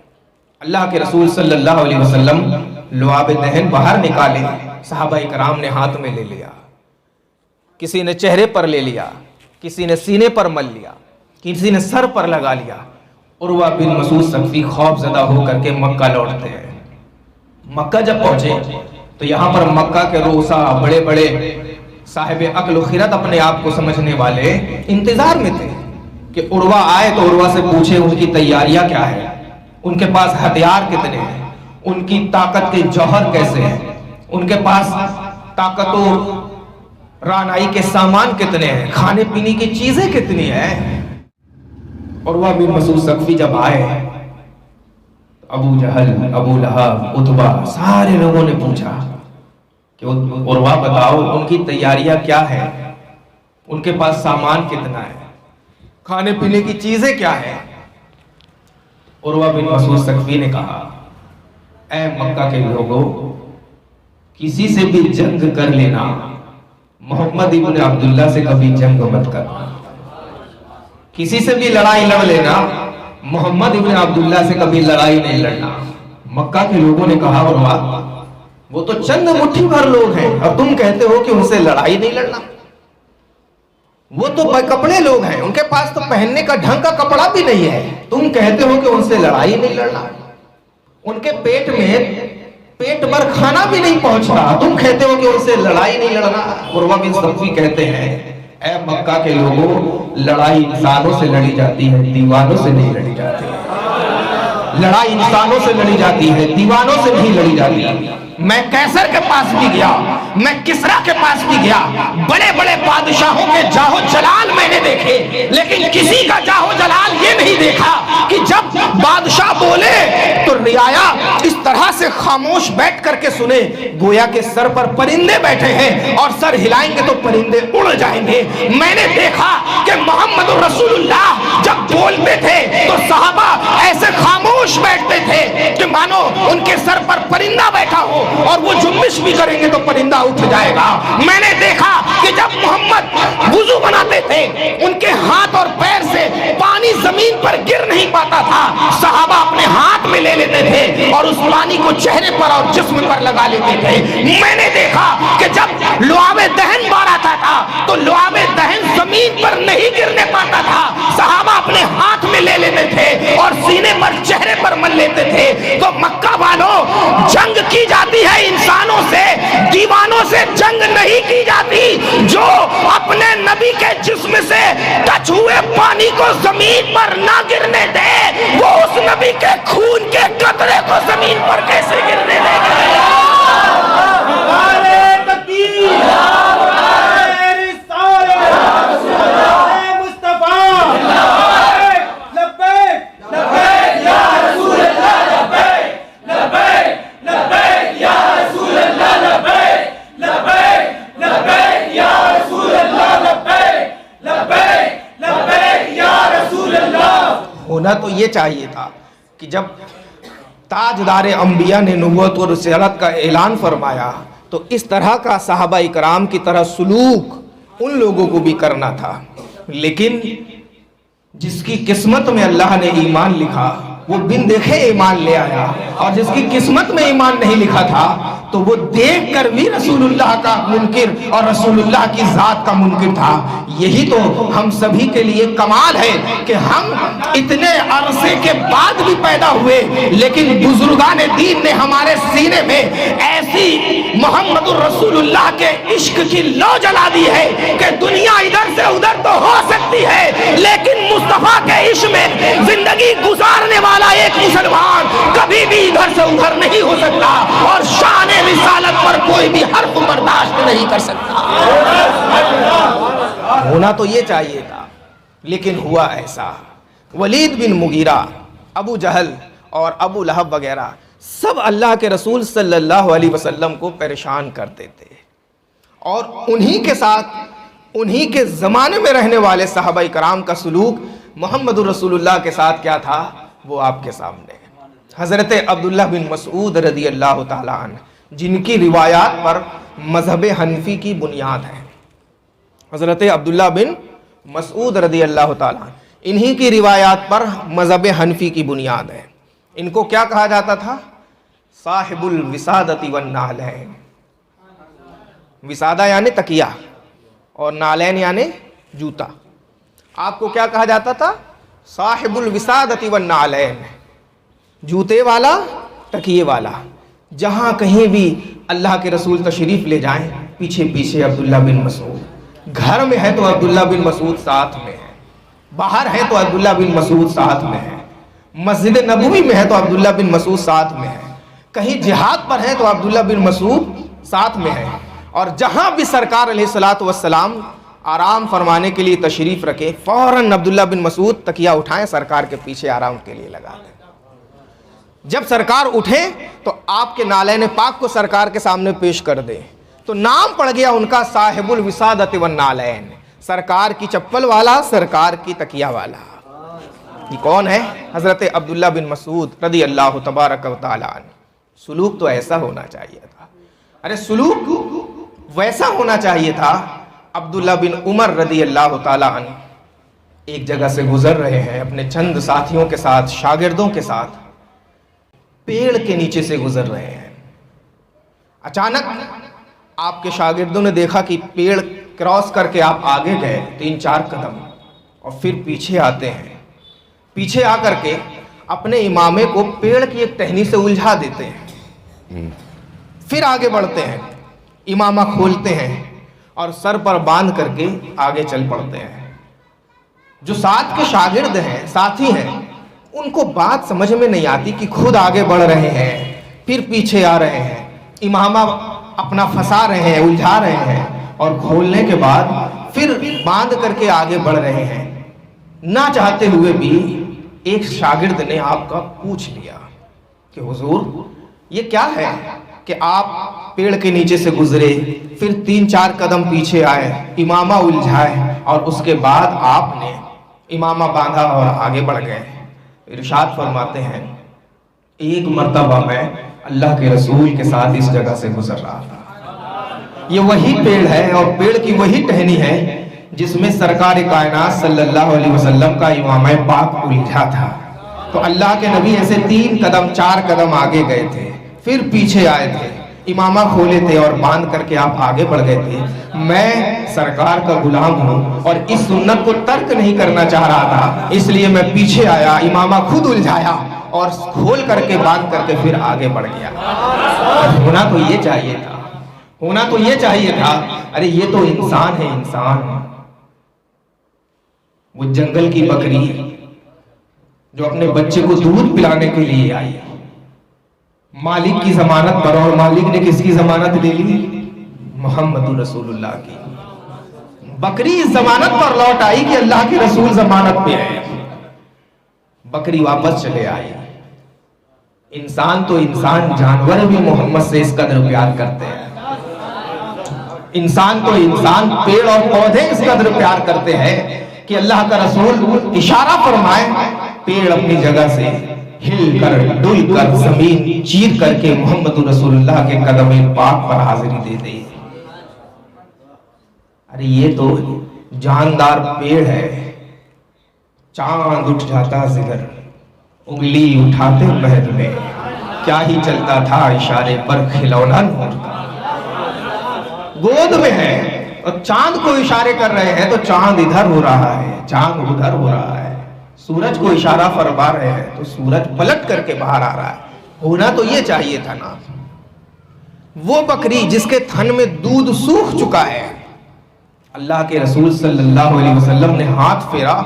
اللہ کے رسول صلی اللہ علیہ وسلم لعاب دہن باہر نکالے، صحابہ کرام نے ہاتھ میں لے لیا، کسی نے چہرے پر لے لیا، کسی نے سینے پر مل لیا، کسی نے سر پر لگا لیا۔ عروہ بن مسعود ثقفی خوف زدہ ہو کر کے مکہ لوٹتے ہیں۔ مکہ جب پہنچے تو یہاں پر مکہ کے روسا، بڑے بڑے صاحب عقل و خرد، اپنے آپ کو سمجھنے والے انتظار میں تھے کہ عروہ آئے تو عروہ سے پوچھے ان کی تیاریاں کیا ہے، ان کے پاس ہتھیار کتنے ہیں، ان کی طاقت کے جوہر کیسے ہیں، ان کے پاس طاقت و رانائی کے سامان کتنے ہیں، کھانے پینے کی چیزیں کتنی ہیں۔ عروہ بن مسعود ثقفی جب آئے، ابو جہل، ابو لہب، عتبہ، سارے لوگوں نے پوچھا کہ عروہ بتاؤ ان کی تیاریاں کیا ہے، ان کے پاس سامان کتنا ہے، کھانے پینے کی چیزیں کیا ہیں۔ عروہ بن مسعود ثقفی نے کہا، اے مکہ کے لوگوں، کسی سے بھی جنگ کر لینا، محمد ابن عبداللہ سے کبھی جنگ مت کرنا، کسی سے بھی لڑائی لڑ لینا، محمد ابن عبداللہ سے کبھی لڑائی نہیں لڑنا۔ مکہ کے لوگوں نے کہا، عروہ وہ تو چند مٹھی بھر لوگ ہیں اور تم کہتے ہو کہ ان سے لڑائی نہیں لڑنا. وہ تو کپڑے لوگ ہیں, ان کے پاس تو پہننے کا ڈھنگ کا کپڑا بھی نہیں ہے, تم کہتے ہو کہ ان سے لڑائی نہیں لڑنا. ان کے پیٹ میں پیٹ بھر کھانا بھی نہیں پہنچ رہا, تم کہتے ہو کہ ان سے لڑائی نہیں لڑنا. عروہ بن ثقفی کہتے ہیں, اے مکہ کے لوگوں, لڑائی انسانوں سے لڑی جاتی ہے, دیوانوں سے نہیں لڑی جاتی ہے. لڑائی انسانوں سے لڑی جاتی ہے, دیوانوں سے نہیں لڑی جاتی ہے. میں کیسر کے پاس بھی گیا, میں کسرا کے پاس بھی گیا, بڑے بڑے بادشاہوں کے جاہو جلال میں نے دیکھے, لیکن کسی کا جاہو جلال یہ نہیں دیکھا کہ جب بادشاہ بولے تو رعایا اس طرح سے خاموش بیٹھ کر کے سنے گویا کہ سر پر پرندے بیٹھے ہیں اور سر ہلائیں گے تو پرندے اڑ جائیں گے. میں نے دیکھا کہ محمد رسول اللہ جب بولتے تھے تو صحابہ ایسے خاموش بیٹھتے تھے کہ مانو ان کے سر پر پرندہ بیٹھا ہو, اور وہ جنبش بھی کریں گے تو پرندہ اٹھ جائے گا. میں نے دیکھا کہ جب محمد وضو بناتے تھے ان کے ہاتھ اور پیر سے پانی زمین پر گر نہیں پاتا تھا, صحابہ اپنے ہاتھ میں لے لیتے تھے اور اس پانی کو چہرے پر اور جسم پر لگا لیتے تھے. میں نے دیکھا کہ جب لعاب دہن بار آتا تھا تو لعاب دہن زمین پر نہیں گرنے پاتا تھا, صحابہ اپنے ہاتھ میں لے لیتے تھے اور سینے پر چہرے پر مل لیتے تھے. تو مکہ والوں, جنگ کی جاتی ہے انسانوں سے, دیوانوں سے جنگ نہیں کی جاتی. جو اپنے نبی کے جسم سے ٹچ ہوئے پانی کو زمین پر نہ گرنے دے, وہ اس نبی کے خون کے قطرے کو زمین پر کیسے گرنے دے گا؟ ہونا تو یہ چاہیے تھا کہ جب تاجدار انبیاء نے نبوت اور رسالت کا اعلان فرمایا تو اس طرح کا صحابہ اکرام کی طرح سلوک ان لوگوں کو بھی کرنا تھا. لیکن جس کی قسمت میں اللہ نے ایمان لکھا وہ بن دیکھے ایمان لے آیا, اور جس کی قسمت میں ایمان نہیں لکھا تھا تو وہ دیکھ کر بھی رسول اللہ کا منکر اور رسول اللہ کی ذات کا منکر تھا. یہی تو ہم سبھی کے لیے کمال ہے کہ ہم اتنے عرصے کے بعد بھی پیدا ہوئے, لیکن بزرگان دین نے ہمارے سینے میں ایسی محمد الرسول اللہ کے عشق کی لو جلا دی ہے کہ دنیا ادھر سے ادھر تو ہو سکتی ہے, لیکن مصطفیٰ کے عشق میں زندگی گزارنے والا ایک مسلمان کبھی بھی ادھر سے ادھر نہیں ہو سکتا, اور شان رسالت پر کوئی بھی حرف برداشت نہیں کر سکتا. ہونا تو یہ چاہیے تھا, لیکن ہوا ایسا. ولید بن مغیرہ, ابو جہل اور ابو لہب وغیرہ سب اللہ کے رسول صلی اللہ علیہ وسلم کو پریشان کرتے تھے, اور انہی کے ساتھ انہی کے زمانے میں رہنے والے صحابہ کرام کا سلوک محمد رسول اللہ کے ساتھ کیا تھا وہ آپ کے سامنے. حضرت عبداللہ بن مسعود رضی اللہ تعالیٰ عنہ, جن کی روایات پر مذہب حنفی کی بنیاد ہے. حضرت عبداللہ بن مسعود رضی اللہ تعالیٰ عنہ, انہی کی روایات پر مذہب حنفی کی بنیاد ہے. ان کو کیا کہا جاتا تھا؟ صاحب الوسادۃ والنعلین. وسادہ یعنی تکیہ اور نالین یعنی جوتا. آپ کو کیا کہا جاتا تھا؟ صاحب الوسادۃ والنعلین, جوتے والا, تکیے والا. جہاں کہیں بھی اللہ کے رسول تشریف لے جائیں پیچھے پیچھے عبداللہ بن مسعود. گھر میں ہے تو عبداللہ بن مسعود ساتھ میں ہے, باہر ہے تو عبداللہ بن مسعود ساتھ میں ہے, مسجد نبوی میں ہے تو عبداللہ بن مسعود ساتھ میں ہے, کہیں جہاد پر ہے تو عبداللہ بن مسعود ساتھ میں ہے. اور جہاں بھی سرکار علیہ الصلوۃ والسلام آرام فرمانے کے لیے تشریف رکھے, فوراً عبداللہ بن مسعود تکیہ اٹھائیں, سرکار کے پیچھے آرام کے لیے لگا دیں. جب سرکار اٹھے تو آپ کے نالین پاک کو سرکار کے سامنے پیش کر دیں, تو نام پڑ گیا ان کا صاحب الوسادۃ والنعلین, سرکار کی چپل والا, سرکار کی تکیہ والا. یہ کون ہے؟ حضرت عبداللہ بن مسعود رضی اللہ تبارک و تعالیٰ عنہ. سلوک تو ایسا ہونا چاہیے تھا. ارے سلوک ویسا ہونا چاہیے تھا. عبداللہ بن عمر رضی اللہ تعالیٰ عنہ ایک جگہ سے گزر رہے ہیں اپنے چند ساتھیوں کے ساتھ, شاگردوں کے ساتھ, پیڑ کے نیچے سے گزر رہے ہیں. اچانک آپ کے شاگردوں نے دیکھا کہ پیڑ کراس کر کے آپ آگے گئے 3-4 قدم اور پھر پیچھے آتے ہیں، پیچھے آ کر کے اپنے امامے کو پیڑ کی ایک ٹہنی سے الجھا دیتے ہیں، پھر آگے بڑھتے ہیں، امامہ کھولتے ہیں اور سر پر باندھ کر کے آگے چل پڑتے ہیں۔ جو ساتھ کے شاگرد ہیں، ساتھی ہیں، ان کو بات سمجھ میں نہیں آتی کہ خود آگے بڑھ رہے ہیں پھر پیچھے آ رہے ہیں، امامہ اپنا پھنسا رہے ہیں، الجھا رہے ہیں اور کھولنے کے بعد پھر باندھ کر کے آگے بڑھ رہے ہیں۔ نہ چاہتے ہوئے بھی ایک شاگرد نے آپ کا پوچھ لیا کہ حضور یہ کیا ہے کہ آپ پیڑ کے نیچے سے گزرے، پھر 3-4 قدم پیچھے آئے، امامہ الجھائے اور اس کے بعد آپ نے امامہ باندھا اور آگے بڑھ گئے۔ ارشاد فرماتے ہیں ایک مرتبہ میں اللہ کے رسول کے ساتھ اس جگہ سے گزر رہا تھا، یہ وہی پیڑ ہے اور پیڑ کی وہی ٹہنی ہے جس میں سرکار کائنات صلی اللہ علیہ وسلم کا امامہ پاک الجھا تھا۔ تو اللہ کے نبی ایسے 3 قدم 4 قدم آگے گئے تھے، پھر پیچھے آئے تھے، امامہ کھولے تھے اور باندھ کر کے آپ آگے بڑھ گئے تھے۔ میں سرکار کا غلام ہوں اور اس سنت کو ترک نہیں کرنا چاہ رہا تھا، اس لیے میں پیچھے آیا، امامہ خود الجھایا اور کھول کر کے باندھ کر کے پھر آگے بڑھ گیا۔ ہونا تو یہ چاہیے تھا، ہونا تو یہ چاہیے تھا۔ ارے یہ تو انسان ہے، انسان۔ وہ جنگل کی بکری جو اپنے بچے کو دودھ پلانے کے لیے آئی، مالک کی ضمانت پر، اور مالک نے کس کی ضمانت لے لی؟ محمد رسول اللہ کی۔ بکری اس ضمانت پر لوٹ آئی کہ اللہ کے رسول ضمانت پہ ہے، بکری واپس چلے آئی۔ انسان تو انسان، جانور بھی محمد سے اس قدر پیار کرتے ہیں، انسان تو انسان، پیڑ اور پودے اس قدر پیار کرتے ہیں کہ اللہ کا رسول اشارہ فرمائے، پیڑ اپنی جگہ سے ہل کر ڈل کر زمین چیر کر کے محمد رسول اللہ کے قدم پاک پر حاضری دے دے۔ ارے یہ تو جاندار پیڑ ہے، چاند اٹھ جاتا زگر، انگلی اٹھاتے مہد میں، کیا ہی چلتا تھا اشارے پر کھلونا نور کا۔ گود میں ہے اور چاند کو اشارے کر رہے ہیں تو چاند ادھر ہو رہا ہے، چاند ادھر ہو رہا ہے، سورج کو اشارہ فرما رہے ہیں تو سورج پلٹ کر کے باہر آ رہا ہے۔ ہونا تو یہ چاہیے تھا نا۔ وہ بکری جس کے تھن میں دودھ سوکھ چکا ہے، اللہ کے رسول صلی اللہ علیہ وسلم نے ہاتھ پھیرا،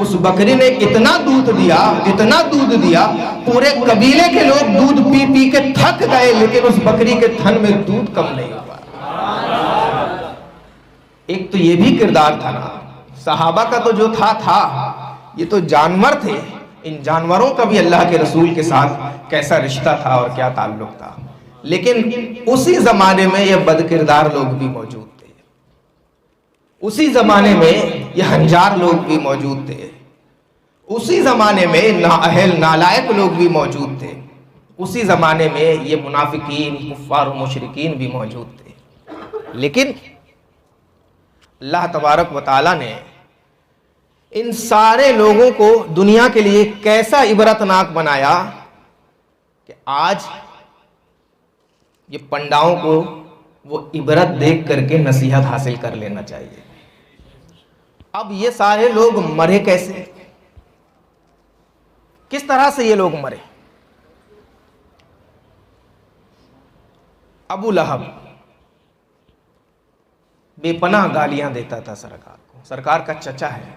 اس بکری نے اتنا دودھ دیا، اتنا دودھ دیا، پورے قبیلے کے لوگ دودھ پی پی کے تھک گئے، لیکن اس بکری کے تھن میں دودھ کم نہیں ہوا۔ ایک تو یہ بھی کردار تھا نا، صحابہ کا تو جو تھا، یہ تو جانور تھے، ان جانوروں کا بھی اللہ کے رسول کے ساتھ کیسا رشتہ تھا اور کیا تعلق تھا۔ لیکن اسی زمانے میں یہ بد کردار لوگ بھی موجود تھے، اسی زمانے میں یہ ہنجار لوگ بھی موجود تھے، اسی زمانے میں نااہل نالائق لوگ بھی موجود تھے، اسی زمانے میں یہ منافقین، کفار و مشرکین بھی موجود تھے۔ لیکن اللہ تبارک و تعالیٰ نے ان سارے لوگوں کو دنیا کے لیے کیسا عبرتناک بنایا کہ آج یہ پنڈاؤں کو وہ عبرت دیکھ کر کے نصیحت حاصل کر لینا چاہیے۔ اب یہ سارے لوگ مرے کیسے؟ کس طرح سے یہ لوگ مرے؟ ابو لہب بے پناہ گالیاں دیتا تھا سرکار کو، سرکار کا چچا ہے،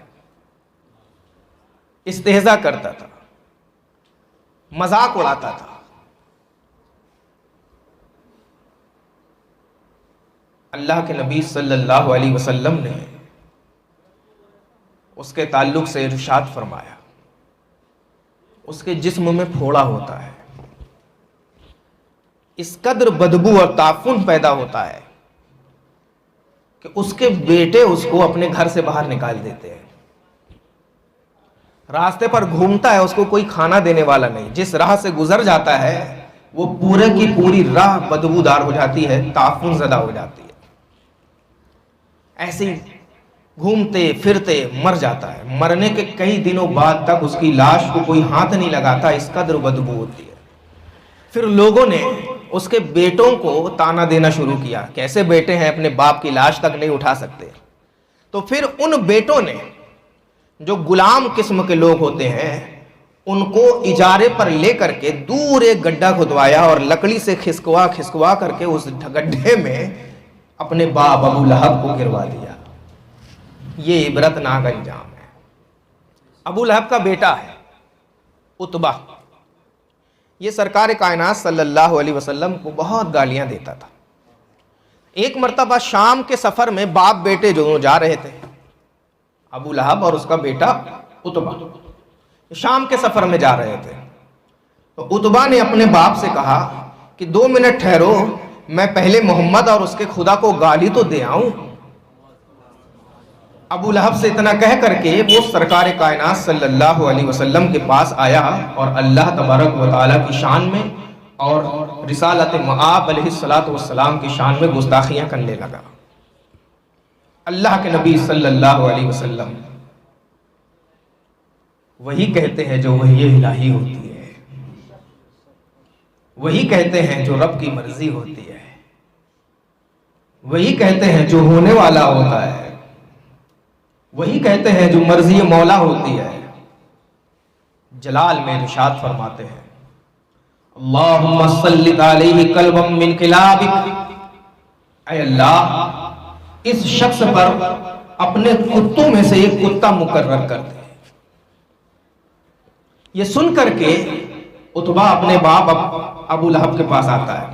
استہزاء کرتا تھا، مذاق اڑاتا تھا۔ اللہ کے نبی صلی اللہ علیہ وسلم نے اس کے تعلق سے ارشاد فرمایا، اس کے جسم میں پھوڑا ہوتا ہے، اس قدر بدبو اور تعفن پیدا ہوتا ہے کہ اس کے بیٹے اس کو اپنے گھر سے باہر نکال دیتے ہیں۔ راستے پر گھومتا ہے، اس کو کوئی کھانا دینے والا نہیں، جس راہ سے گزر جاتا ہے وہ پورے کی پوری راہ بدبودار ہو جاتی ہے، تعفن زدہ ہو جاتی ہے۔ ایسے گھومتے پھرتے مر جاتا ہے، مرنے کے کئی دنوں بعد تک اس کی لاش کو کوئی ہاتھ نہیں لگاتا، اس قدر بدبو ہوتی ہے۔ پھر لوگوں نے اس کے بیٹوں کو تانا دینا شروع کیا، کیسے بیٹے ہیں اپنے باپ کی لاش تک نہیں اٹھا سکتے. تو پھر ان بیٹوں نے جو غلام قسم کے لوگ ہوتے ہیں ان کو اجارے پر لے کر کے دور ایک گڈھا کھدوایا اور لکڑی سے کھسکوا کر کے اس گڈھے میں اپنے باپ ابو لہب کو گروا دیا. یہ عبرت ناک انجام ہے. ابو لہب کا بیٹا ہے عتبہ، یہ سرکار کائنات صلی اللہ علیہ وسلم کو بہت گالیاں دیتا تھا. ایک مرتبہ شام کے سفر میں باپ بیٹے جو جا رہے تھے، ابو لہب اور اس کا بیٹا عتبہ شام کے سفر میں جا رہے تھے. تو عتبہ نے اپنے باپ سے کہا کہ 2 منٹ ٹھہرو، میں پہلے محمد اور اس کے خدا کو گالی تو دے آؤں. ابو لہب سے اتنا کہہ کر کے وہ سرکار کائنات صلی اللہ علیہ وسلم کے پاس آیا اور اللہ تبارک و تعالیٰ کی شان میں اور رسالت مآب علیہ السلام کی شان میں گستاخیاں کرنے لگا. اللہ کے نبی صلی اللہ علیہ وسلم وہی کہتے ہیں جو وحی الہی ہوتی ہے، وہی کہتے ہیں جو رب کی مرضی ہوتی ہے، وہی کہتے ہیں جو ہونے والا ہوتا ہے، وہی کہتے ہیں جو مرضی مولا ہوتی ہے. جلال میں ارشاد فرماتے ہیں اللہم صلی علیہ قلبا من کلابک، اے اللہ اس شخص پر اپنے کتوں میں سے ایک کتا مقرر کر دے. یہ سن کر کے عتبہ اپنے باپ ابو لہب کے پاس آتا ہے،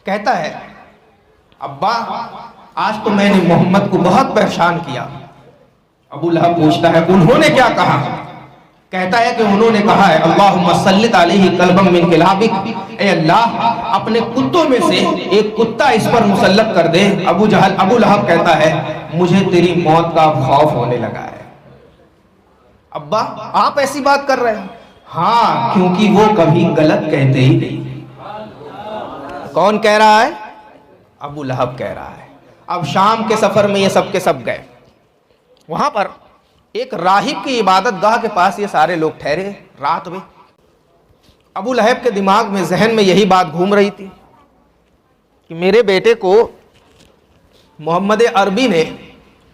کہتا ہے ابا آج تو میں نے محمد کو بہت پریشان کیا. ابو لہب پوچھتا ہے انہوں نے کیا کہا؟ کہتا ہے کہ انہوں نے کہا ہے اللہم صلی علیہ قلبا من کلابک، اے اللہ اپنے کتوں میں سے ایک کتا اس پر مسلط کر دے. ابو لہب کہتا ہے مجھے تیری موت کا خوف ہونے لگا ہے. ابا آپ ایسی بات کر رہے ہیں؟ ہاں، کیونکہ وہ کبھی غلط کہتے ہی نہیں. کون کہہ رہا ہے؟ ابو لہب کہہ رہا ہے. اب شام کے سفر میں یہ سب کے سب گئے. وہاں پر ایک راہب کی عبادت گاہ کے پاس یہ سارے لوگ ٹھہرے رات میں. ابو لہب کے دماغ میں ذہن میں یہی بات گھوم رہی تھی کہ میرے بیٹے کو محمد عربی نے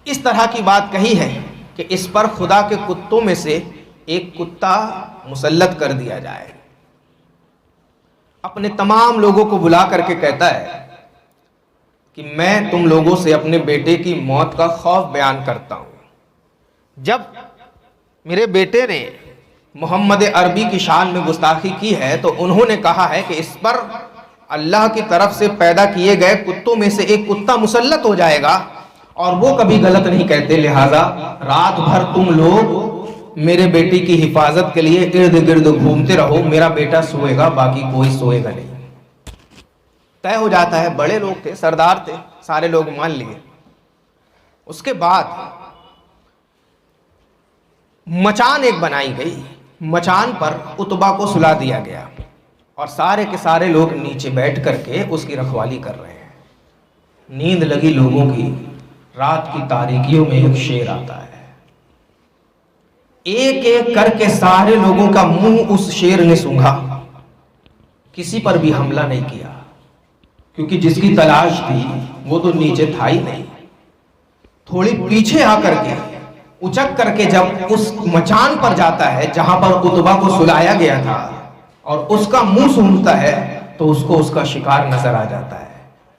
اس طرح کی بات کہی ہے کہ اس پر خدا کے کتوں میں سے ایک کتا مسلط کر دیا جائے. اپنے تمام لوگوں کو بلا کر کے کہتا ہے کہ میں تم لوگوں سے اپنے بیٹے کی موت کا خوف بیان کرتا ہوں. جب میرے بیٹے نے محمد عربی کی شان میں گستاخی کی ہے تو انہوں نے کہا ہے کہ اس پر اللہ کی طرف سے پیدا کیے گئے کتوں میں سے ایک کتا مسلط ہو جائے گا اور وہ کبھی غلط نہیں کہتے، لہٰذا رات بھر تم لوگ میرے بیٹے کی حفاظت کے لیے ارد گرد گھومتے رہو، میرا بیٹا سوئے گا باقی کوئی سوئے گا نہیں. طے ہو جاتا ہے. بڑے لوگ تھے، سردار تھے، سارے لوگ مان لیے. اس کے بعد مچان ایک بنائی گئی، مچان پر عتبہ کو سلا دیا گیا اور سارے کے سارے لوگ نیچے بیٹھ کر کے اس کی رکھوالی کر رہے ہیں. نیند لگی لوگوں کی. رات کی تاریکیوں میں ایک شیر آتا ہے، ایک ایک کر کے سارے لوگوں کا منہ اس شیر نے سونگھا. کسی پر بھی حملہ نہیں کیا کیونکہ جس کی تلاش تھی وہ تو نیچے تھا ہی نہیں. تھوڑی پیچھے آ کر کے اچک کر کے جب اس مچان پر جاتا ہے جہاں پر عتبہ کو سلایا گیا تھا اور اس کا منہ سونگھتا ہے تو اس کو اس کا شکار نظر آ جاتا ہے.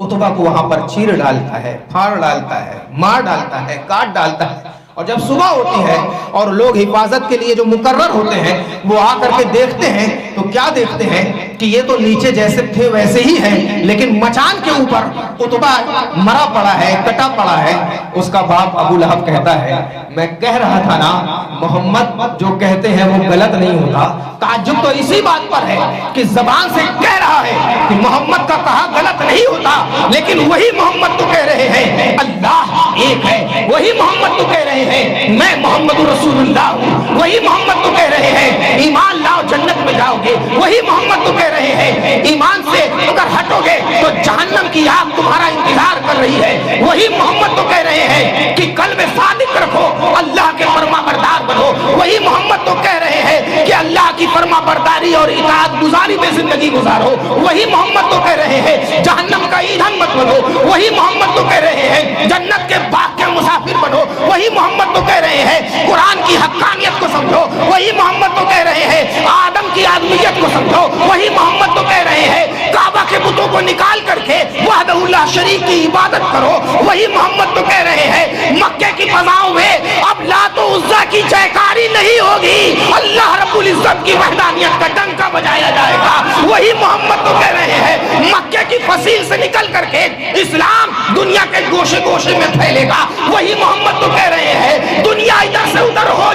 عتبہ کو وہاں پر چیر ڈالتا ہے، پھاڑ ڈالتا ہے، مار ڈالتا ہے، کاٹ ڈالتا ہے. اور جب صبح ہوتی ہے اور لوگ حفاظت کے لیے جو مقرر ہوتے ہیں وہ آ کر کے دیکھتے ہیں تو کیا دیکھتے ہیں کہ یہ تو نیچے جیسے تھے ویسے ہی ہیں، لیکن مچان کے اوپر عتبہ مرا پڑا ہے، کٹا پڑا ہے. اس کا باپ ابو لہب کہتا ہے میں کہہ رہا تھا نا محمد جو کہتے ہیں وہ غلط نہیں ہوتا. تعجب تو اسی بات پر ہے کہ زبان سے کہہ رہا ہے کہ محمد کا کہا غلط نہیں ہوتا، لیکن وہی محمد تو کہہ رہے ہیں اللہ ایک ہے، وہی محمد تو کہہ رہے ہیں میں محمد رسول اللہ ہوں، وہی محمد تو کہہ رہے ہیں ایمان لاؤ جنت میں جاؤ گے، وہی محمد تو کہہ رہے ہیں ایمان سے اگر ہٹو گے تو جہنم کی آگ تمہارا انتظار کر رہی ہے، وہی محمد تو کہہ رہے ہیں کہ قلب صادق رکھو، اللہ کے فرما بردار بنو، وہی وہی محمد تو کہہ رہے ہیں کہ اللہ کی فرما برداری اور اطاعت گزاری میں زندگی گزارو، وہی محمد تو کہہ رہے ہیں جہنم کا ایندھن مت بنو، وہی محمد تو کہہ رہے ہیں جنت کے باغ کے مسافر بنو، وہی محمد تو کہہ رہے ہیں قرآن کی حقانیت کو سمجھو، وہی محمد تو کہہ رہے ہیں آدم کی آدمیت کو سمجھو، وہی محمد تو کہہ رہے ہیں کعبہ کے بتوں کو نکال کر کے وحدہ اللہ شریک کی عبادت کرو، وہی محمد تو کہہ رہے ہیں مکے کی فضاؤں میں اب لات و عزا کی جیکاری نہیں ہوگی، اللہ رب العزت کی وحدانیت کا ڈنکا بجایا جائے گا، وہی محمد تو کہہ رہے ہیں مکے کی فصیل سے نکل کر کے اسلام دنیا کے گوشے گوشے میں پھیلے گا، وہی محمد تو کہہ رہے ہیں دنیا ادھر سے ادھر ہو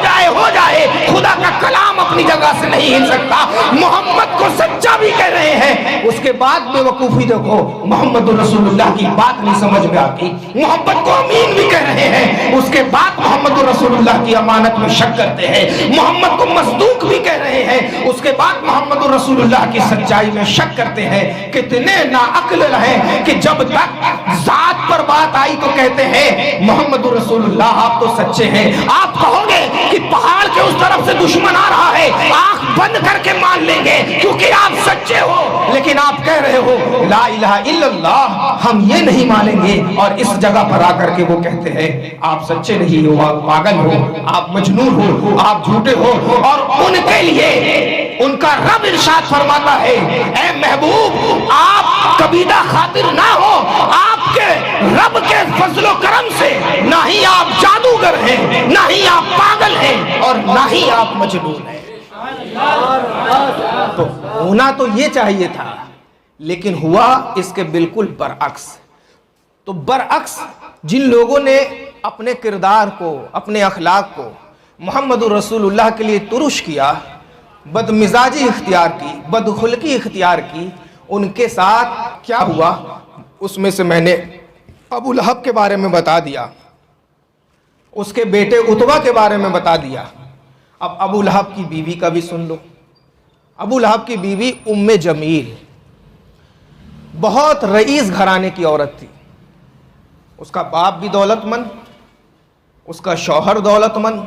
جائے خدا کا کلام اپنی جگہ سے نہیں ہل سکتا، محمد کو سچا بھی کہہ رہے ہیں، اس کے بعد بے وقوفی دیکھو محمد رسول اللہ کی بات نہیں سمجھ میں آتی، محمد کو امین بھی کہہ رہے ہیں، اس کے بعد محمد رسول اللہ کی امانت میں شک کرتے ہیں، محمد کو مصدوق بھی کہہ رہے ہیں، اس کے بعد محمد رسول اللہ کی سچائی میں شک کرتے ہیں، کتنے ناعقل رہے کہ جب تک ذات پر بات آئی تو کہتے ہیں محمد رسول اللہ آپ تو سچے ہیں، آپ کہو گے کہ پہاڑ کے اس طرف سے دشمن آ رہا ہے آنکھ بند کر کے مان لیں گے کیونکہ آپ سچے ہو، لیکن آپ کہہ رہے ہو لا الہ الا اللہ ہم یہ نہیں مانیں گے، اور اس جگہ پر آ کر کے وہ کہتے ہیں آپ سچے نہیں ہو، آپ پاگل ہو، آپ مجنون ہو، آپ جھوٹے ہو، اور ان کے لیے ان کا رب ارشاد فرماتا ہے اے محبوب آپ کبیدہ خاطر نہ ہو، آپ کے رب کے فضل و کرم سے نہ ہی آپ جادوگر ہیں، نہ ہی آپ پاگل ہیں، اور نہ ہی آپ مجنون ہیں۔ تو ہونا تو یہ چاہیے تھا، لیکن ہوا اس کے بالکل برعکس۔ تو برعکس جن لوگوں نے اپنے کردار کو، اپنے اخلاق کو محمد رسول اللہ کے لیے ترش کیا، بدمزاجی اختیار کی، بدخلقی اختیار کی، ان کے ساتھ کیا ہوا اس میں سے میں نے ابو لہب کے بارے میں بتا دیا، اس کے بیٹے عتبہ کے بارے میں بتا دیا، اب ابو لہب کی بیوی کا بھی سن لو۔ ابو لہب کی بیوی ام جمیل بہت رئیس گھرانے کی عورت تھی، اس کا باپ بھی دولت مند، اس کا شوہر دولت مند،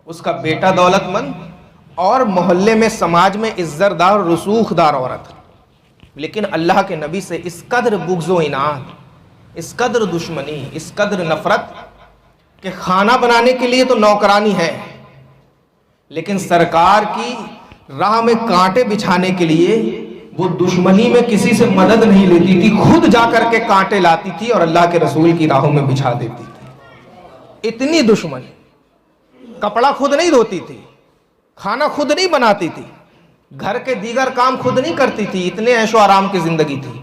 اس کا بیٹا دولت مند، اور محلے میں سماج میں عزت دار رسوخ دار عورت، لیکن اللہ کے نبی سے اس قدر بغض و عناد، اس قدر دشمنی، اس قدر نفرت کہ کھانا بنانے کے لیے تو نوکرانی ہے، لیکن سرکار کی راہ میں کانٹے بچھانے کے لیے وہ دشمنی میں کسی سے مدد نہیں لیتی تھی، خود جا کر کے کانٹے لاتی تھی اور اللہ کے رسول کی راہوں میں بچھا دیتی تھی، اتنی دشمنی۔ کپڑا خود نہیں دھوتی تھی، کھانا خود نہیں بناتی تھی، گھر کے دیگر کام خود نہیں کرتی تھی، اتنے عیش و آرام کی زندگی تھی،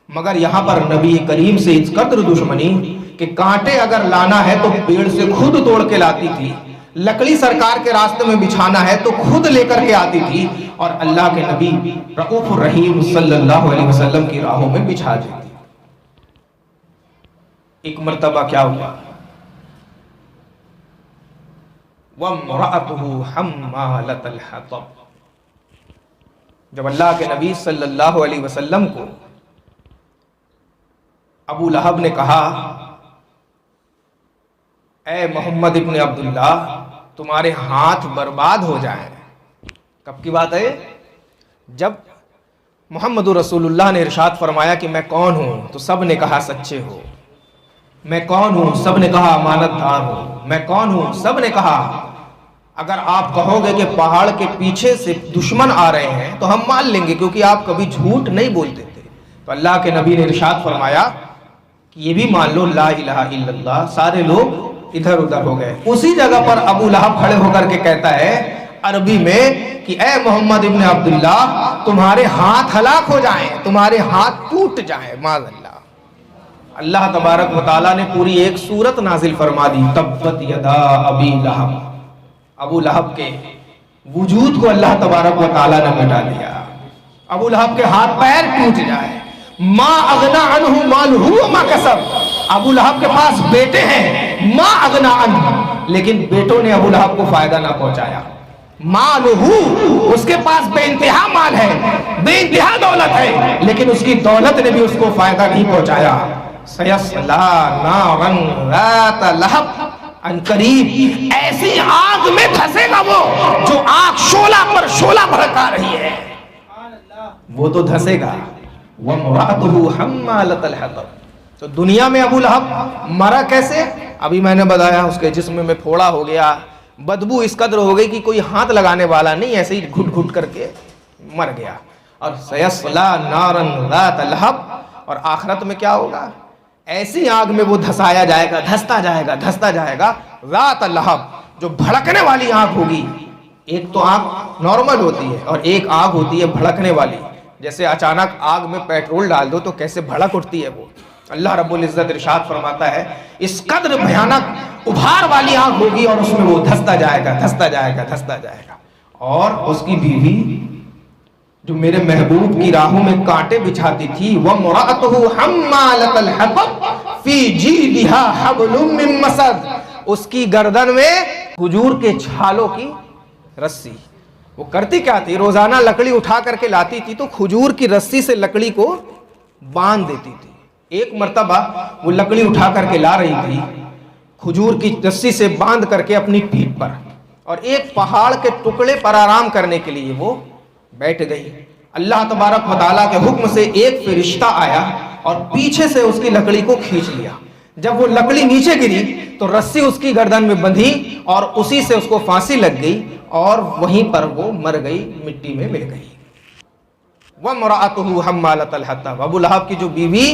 مگر یہاں پر نبی کریم سے اس قدر دشمنی کہ کانٹے اگر لانا ہے تو پیڑ سے خود توڑ کے لاتی تھی، لکڑی سرکار کے راستے میں بچھانا ہے تو خود لے کر کے آتی تھی، اور اللہ کے نبی رؤوف الرحیم صلی اللہ علیہ وسلم کی راہوں میں بچھا دیتی۔ ایک مرتبہ کیا ہوا، وَامْرَأَتُهُ حَمَّالَةَ الْحَطَبِ، جب اللہ کے نبی صلی اللہ علیہ وسلم کو ابو لہب نے کہا اے محمد ابن عبداللہ تمہارے ہاتھ برباد ہو جائیں، کب کی بات ہے؟ جب محمد رسول اللہ نے ارشاد فرمایا کہ میں کون ہوں تو سب نے کہا سچے ہو، میں کون ہوں سب نے کہا امانت دار ہو، میں کون ہوں سب نے کہا اگر آپ کہو گے کہ پہاڑ کے پیچھے سے دشمن آ رہے ہیں تو ہم مان لیں گے کیونکہ آپ کبھی جھوٹ نہیں بولتے تھے۔ تو اللہ کے نبی نے ارشاد فرمایا کہ یہ بھی مان لو لا الہ الا اللہ، سارے لوگ ادھر ادھر ہو گئے۔ اسی جگہ پر ابو لہب کھڑے ہو کر کے کہتا ہے عربی میں کہ اے محمد ابن عبداللہ تمہارے ہاتھ ہلاک ہو جائیں، تمہارے ہاتھ ٹوٹ جائیں معاذ اللہ۔ اللہ تبارک و تعالیٰ نے پوری ایک سورت نازل فرما دی، تبت یدا ابی لہب، ابو لہب کے وجود کو اللہ تبارک و تعالیٰ نے مٹا دیا، ابو لہب کے ہاتھ پیر ٹوٹ جائے۔ ما اغنا عنہ مالہ وما کسب، ابو لہب کے پاس بیٹے ہیں، ما اغنا عنہ، لیکن بیٹوں نے ابو لہب کو فائدہ نہ پہنچایا۔ مالہ، اس کے پاس بے انتہا مال ہے، بے انتہا دولت ہے، لیکن اس کی دولت نے بھی اس کو فائدہ نہیں پہنچایا۔ سیصلی نارا ذات لہب، ان قریب ایسی آگ میں دھسے گا جو آگ شعلہ پر شعلہ بھڑکا رہی ہے، وہ تو دھسے گا۔ وَامْرَأَتُهُ حَمَّالَةَ الْحَطَبِ۔ تو دنیا میں ابو لہب مرا کیسے؟ ابھی میں نے بتایا اس کے جسم میں پھوڑا ہو گیا، بدبو اس قدر ہو گئی کہ کوئی ہاتھ لگانے والا نہیں، ایسے ہی گھٹ گھٹ کر کے مر گیا۔ اور سَيَصْلَىٰ نَارًا ذَاتَ لَهَبٍ، اور آخرت میں کیا ہوگا؟ ایسی آگ میں وہ دھسایا جائے گا، دھستا جائے گا، دھستا جائے گا، ذات لہب، جو بھڑکنے والی آگ ہوگی۔ ایک تو آگ نارمل ہوتی ہے اور ایک آگ ہوتی ہے بھڑکنے والی، جیسے اچانک آگ میں پیٹرول ڈال دو تو کیسے بھڑک اٹھتی ہے وہ۔ اللہ رب العزت ارشاد فرماتا ہے اس قدر بھیانک ابھار والی آگ ہوگی اور اس میں وہ دھستا جائے گا، دھستا جائے گا، دھستا جائے گا۔ اور اس کی بیوی جو میرے محبوب کی راہوں میں کانٹے بچھاتی تھی، وَامْرَأَتُهُ حَمَّالَةَ الْحَطَبِ فِي جِيدِهَا حَبْلٌ مِّن مَّسَدٍ، اس کی گردن میں کھجور کے چھالوں کی رسی۔ وہ کرتی کیا تھی؟ روزانہ لکڑی اٹھا کر کے لاتی تھی تو کھجور کی رسی سے لکڑی کو باندھ دیتی تھی۔ ایک مرتبہ وہ لکڑی اٹھا کر کے لا رہی تھی کھجور کی رسی سے باندھ کر کے اپنی پیٹھ پر، اور ایک پہاڑ کے ٹکڑے پر آرام کرنے کے لیے وہ بیٹھ گئی۔ اللہ تبارک و تعالیٰ کے حکم سے ایک فرشتہ آیا اور پیچھے سے اس کی لکڑی کو کھینچ لیا۔ جب وہ لکڑی نیچے گری تو رسی اس کی گردن میں بندھی اور اسی سے اس کو پھانسی لگ گئی اور وہیں پر وہ مر گئی، مٹی میں مل گئی۔ وَامْرَأَتُهُ حَمَّالَةَ الْحَطَبِ، ابو لہب کی جو بیوی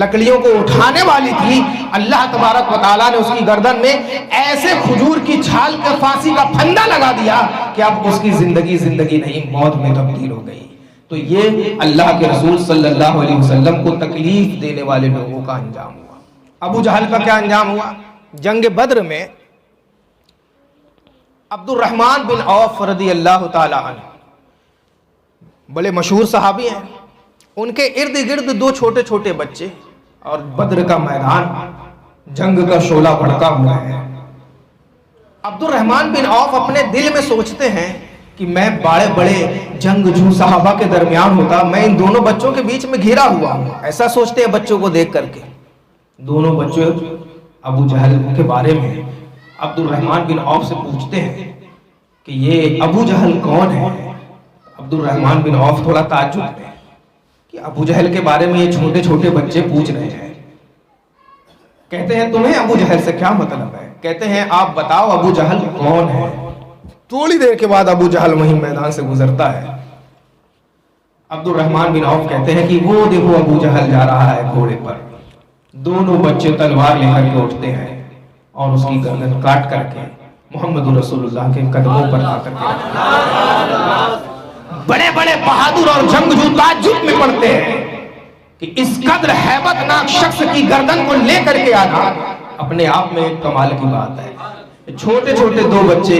لکڑیوں کو اٹھانے والی تھی، اللہ تبارک و تعالیٰ نے اس کی گردن میں ایسے کھجور کی چھال کے پھانسی کا پھندا لگا دیا کہ اب اس کی زندگی نہیں، موت میں تبدیل ہو گئی۔ تو یہ اللہ کے رسول صلی اللہ علیہ وسلم کو تکلیف دینے والے لوگوں کا انجام ہوا۔ ابو جہل کا کیا انجام ہوا؟ جنگ بدر میں عبد الرحمن بن عوف رضی اللہ تعالی عنہ بڑے مشہور صحابی ہیں، ان کے ارد گرد دو چھوٹے چھوٹے بچے، اور بدر کا میدان جنگ کا شعلہ بھڑکا ہوا ہے۔ عبد الرحمن بن عوف اپنے دل میں سوچتے ہیں کہ میں بڑے جنگجو صحابہ کے درمیان ہوتا، میں ان دونوں بچوں کے بیچ میں گھرا ہوا ہوں، ایسا سوچتے ہیں بچوں کو دیکھ کر کے۔ دونوں بچے ابو جہل کے بارے میں عبد الرحمن بن عوف سے پوچھتے ہیں کہ یہ ابو جہل کون ہے؟ عبد الرحمن بن عوف تھوڑا تعجب میں کہ ابو جہل کے بارے میں یہ چھوٹے چھوٹے بچے پوچھ رہے ہیں۔ کہتے ہیں تمہیں ابو جہل سے کیا مطلب ہے؟ کہتے ہیں آپ بتاؤ ابو جہل کون ہے؟ تھوڑی دیر کے بعد ابو جہل وہیں میدان سے گزرتا ہے۔ عبد الرحمن بن عوف کہتے ہیں کہ وہ دیکھو ابو جہل جا رہا ہے گھوڑے پر۔ دونوں بچے تلوار لے کر کے اٹھتے ہیں اور اس کی گردن کاٹ کر کے محمد رسول اللہ کے قدموں پر آ کر کے بڑے بڑے بہادر اور جنگجو تعجب میں پڑتے ہیں کہ اس قدر ہیبت ناک شخص کی گردن کو لے کر کے آنا اپنے آپ میں ایک کمال کی بات ہے۔ چھوٹے چھوٹے دو بچے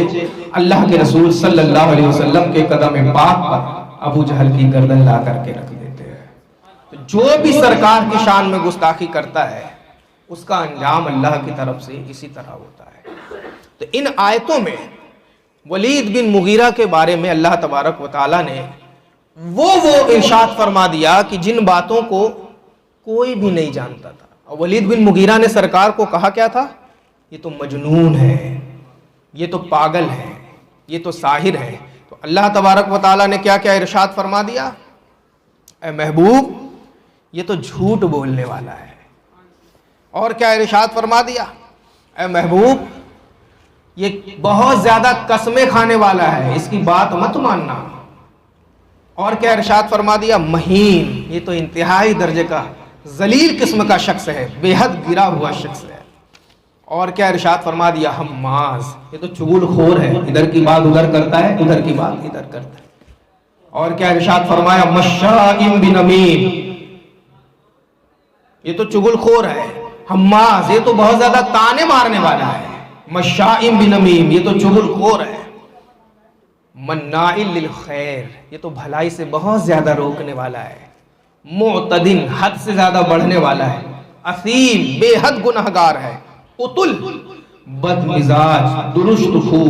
اللہ کے رسول صلی اللہ علیہ وسلم کے قدم پاک پر ابو جہل کی گردن لا کر کے رکھ دیتے ہیں۔ تو جو بھی سرکار کی شان میں گستاخی کرتا ہے اس کا انجام اللہ کی طرف سے اسی طرح ہوتا ہے۔ تو ان آیتوں میں ولید بن مغیرہ کے بارے میں اللہ تبارک و تعالیٰ نے وہ ارشاد فرما دیا کہ جن باتوں کو کوئی بھی نہیں جانتا تھا۔ اور ولید بن مغیرہ نے سرکار کو کہا کیا تھا؟ یہ تو مجنون ہے، یہ تو پاگل ہے، یہ تو ساحر ہے۔ تو اللہ تبارک و تعالیٰ نے کیا کیا ارشاد فرما دیا؟ اے محبوب یہ تو جھوٹ بولنے والا ہے۔ اور کیا ارشاد فرما دیا؟ اے محبوب یہ بہت زیادہ قسمیں کھانے والا ہے، اس کی بات مت ماننا۔ اور کیا ارشاد فرما دیا؟ مہین، یہ تو انتہائی درجے کا ذلیل قسم کا شخص ہے، بے حد گرا ہوا شخص ہے۔ اور کیا ارشاد فرما دیا؟ حماز، یہ تو چغل خور ہے، ادھر کی بات ادھر کرتا ہے، ادھر کی بات ادھر کرتا ہے۔ اور کیا ارشاد فرمایا؟ مشاء بنمیم، یہ تو چغل خور ہے۔ حماز، یہ تو بہت زیادہ تانے مارنے والا ہے۔ مشاء بنمیم، یہ تو چغل خور ہے۔ مناع للخیر، یہ تو بھلائی سے بہت زیادہ روکنے والا ہے۔ معتدن، حد سے زیادہ بڑھنے والا ہے۔ اثیم، بے حد گنہگار ہے۔ اتل، بد مزاج، درست خو،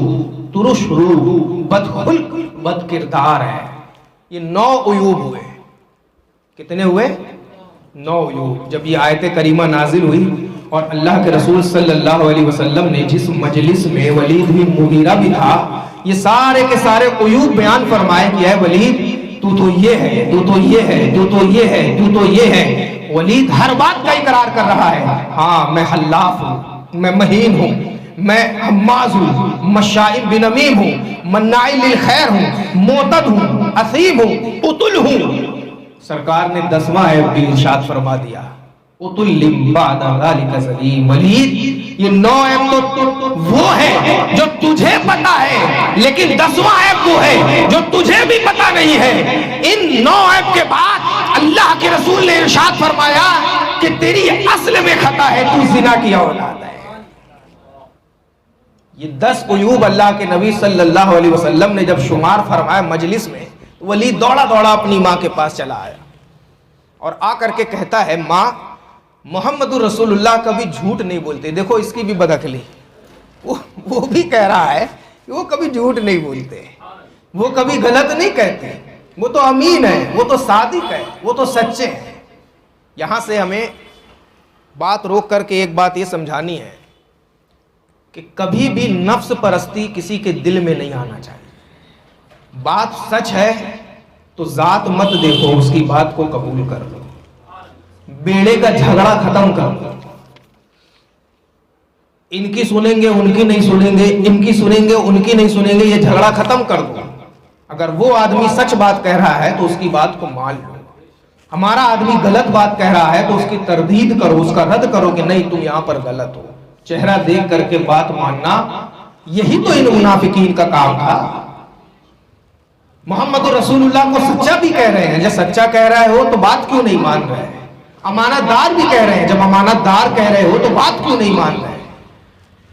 ترش روح، بد خلق، بد کردار ہے۔ یہ 9 عیوب ہوئے۔ کتنے ہوئے؟ 9 عیوب۔ جب یہ آیت کریمہ نازل ہوئی اور اللہ کے رسول صلی اللہ علیہ وسلم نے جس مجلس میں ولید بن مغیرہ بھی تھا یہ سارے کے سارے عیوب بیان فرمائے کہ اے ولید تو تو یہ ہے، تو تو یہ ہے، تو تو یہ ہے، تو تو یہ ہے۔ ولید ہر بات کا اقرار کر رہا ہے، ہاں میں حلاف ہوں، میں مہین ہوں، میں حماز ہوں، مشائب بنمیم ہوں، مناع للخیر ہوں، معتد ہوں، اثیم ہوں، قتل ہوں۔ سرکار نے 10واں عیب بھی ارشاد فرما دیا، قتل بعد ذلک زلیم۔ ولید یہ 9 عیب تو وہ ہے جو تجھے پتا ہے، لیکن 10واں عیب وہ ہے جو تجھے بھی پتا نہیں ہے۔ ان 9 عیب کے بعد اللہ کے رسول نے ارشاد فرمایا کہ تیری اصل میں خطا ہے، تو زنا کی اولاد ہے۔ یہ 10 عیوب اللہ کے نبی صلی اللہ علیہ وسلم نے جب شمار فرمایا مجلس میں، ولید دوڑا دوڑا اپنی ماں کے پاس چلا آیا اور آ کر کے کہتا ہے، ماں محمد رسول اللہ کبھی جھوٹ نہیں بولتے۔ دیکھو اس کی بھی بدعقلی، وہ بھی کہہ رہا ہے کہ وہ کبھی جھوٹ نہیں بولتے، وہ کبھی غلط نہیں کہتے، وہ تو امین ہے، وہ تو صادق ہے، وہ تو سچے ہیں۔ یہاں سے ہمیں بات روک کر کے ایک بات یہ سمجھانی ہے کہ کبھی بھی نفس پرستی کسی کے دل میں نہیں آنا چاہیے۔ بات سچ ہے تو ذات مت دیکھو، اس کی بات کو قبول کر لو، بیڑے کا جھگڑا ختم کر دو۔ ان کی سنیں گے ان کی نہیں سنیں گے، ان کی سنیں گے ان کی نہیں سنیں گے، یہ جھگڑا ختم کر دو۔ اگر وہ آدمی سچ بات کہہ رہا ہے تو اس کی بات کو مان لو، ہمارا آدمی غلط بات کہہ رہا ہے تو اس کی تردید کرو، اس کا رد کرو کہ نہیں تم یہاں پر غلط ہو۔ چہرہ دیکھ کر کے بات ماننا، یہی تو ان منافقین کا کام تھا۔ محمد رسول اللہ کو سچا بھی کہہ رہے ہیں، جب سچا کہہ رہے ہو تو بات کیوں نہیں مان رہے ہیں؟ امانت دار بھی کہہ رہے ہیں، جب امانت دار کہہ رہے ہو تو بات کیوں نہیں مان رہے ہیں؟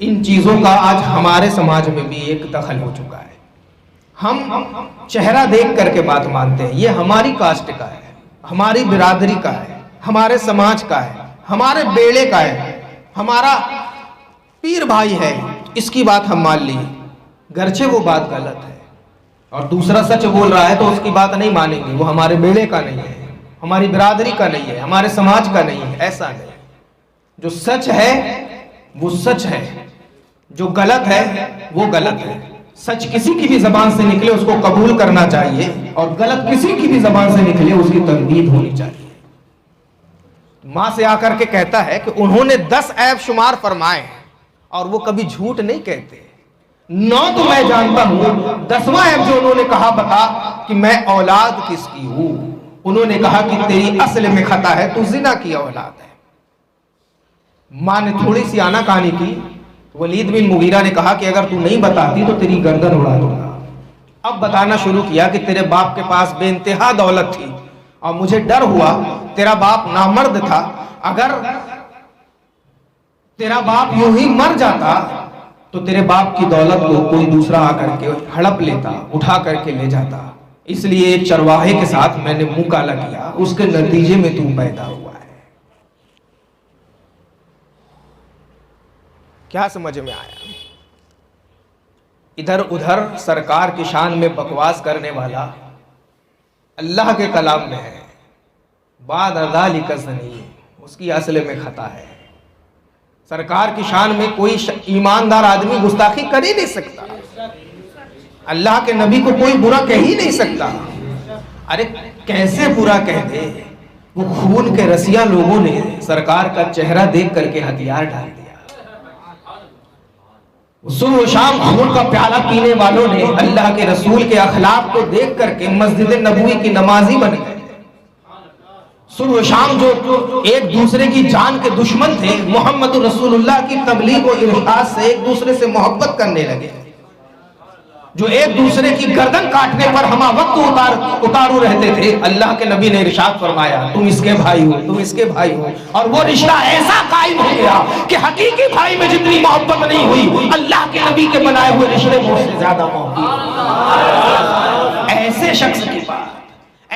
ان چیزوں کا آج ہمارے سماج میں بھی ایک دخل ہو چکا ہے۔ ہم چہرہ دیکھ کر کے بات مانتے ہیں، یہ ہماری کاسٹ کا ہے، ہماری برادری کا ہے، ہمارے سماج کا ہے، ہمارے بیڑے کا ہے، ہمارا پیر بھائی ہے، اس کی بات ہم مان لی، گرچہ وہ بات غلط ہے، اور دوسرا سچ بول رہا ہے تو اس کی بات نہیں مانیں گے، وہ ہمارے بیڑے کا نہیں ہے، ہماری برادری کا نہیں ہے، ہمارے سماج کا نہیں ہے۔ ایسا نہیں، جو سچ ہے وہ سچ ہے، جو غلط ہے وہ غلط ہے۔ سچ کسی کی بھی زبان سے نکلے اس کو قبول کرنا چاہیے، اور غلط کسی کی بھی زبان سے نکلے اس کی تردید ہونی چاہیے۔ ماں سے آ کر کے کہتا ہے کہ انہوں نے 10 عیب شمار فرمائے اور وہ کبھی جھوٹ نہیں کہتے، 9 تو میں جانتا ہوں، 10واں عیب جو انہوں نے کہا بتا کہ میں اولاد کس کی ہوں، انہوں نے کہا کہ تیری اصل میں خطا ہے، تو زنا کی اولاد ہے۔ ماں نے تھوڑی سی آناکانی کی، ولید بن مغیرہ نے کہا کہ اگر تو نہیں بتاتی تو تیری گردن اڑا دوں گا۔ اب بتانا شروع کیا کہ تیرے باپ کے پاس بے انتہا دولت تھی اور مجھے ڈر ہوا، تیرا باپ نامرد تھا، اگر تیرا باپ یوں ہی مر جاتا تو تیرے باپ کی دولت کو کوئی دوسرا آ کر کے ہڑپ لیتا، اٹھا کر کے لے جاتا، اس لیے ایک چرواہے کے ساتھ میں نے منہ کالا کیا، اس کے نتیجے میں تو پیدا ہوا ہے۔ کیا سمجھ میں آیا؟ ادھر ادھر سرکار کی شان میں بکواس کرنے والا اللہ کے کلام میں ہے، بعد ذلک زنیم، اس کی اصل میں خطا ہے۔ سرکار کی شان میں کوئی ایماندار آدمی گستاخی کر ہی نہیں سکتا، اللہ کے نبی کو کوئی برا کہہ ہی نہیں سکتا۔ ارے کیسے برا کہہ دے؟ وہ خون کے رسیاں لوگوں نے سرکار کا چہرہ دیکھ کر کے ہتھیار ڈال دیا، صبح و شام خون کا پیالہ پینے والوں نے اللہ کے رسول کے اخلاق کو دیکھ کر کے مسجد نبوی کی نمازی بن گئے۔ صبح و شام جو ایک دوسرے کی جان کے دشمن تھے، محمد رسول اللہ کی تبلیغ و ارشاد سے ایک دوسرے سے محبت کرنے لگے، جو ایک دوسرے کی گردن کاٹنے پر ہمہ وقت اتارو رہتے تھے، اللہ کے نبی نے ارشاد فرمایا تم اس کے بھائی ہو، تم اس کے بھائی ہو، اور وہ رشتہ ایسا قائم ہو گیا کہ حقیقی بھائی میں جتنی محبت نہیں ہوئی، اللہ کے نبی کے بنائے ہوئے رشتے میں اس سے زیادہ محبت۔ ایسے شخص کی بات،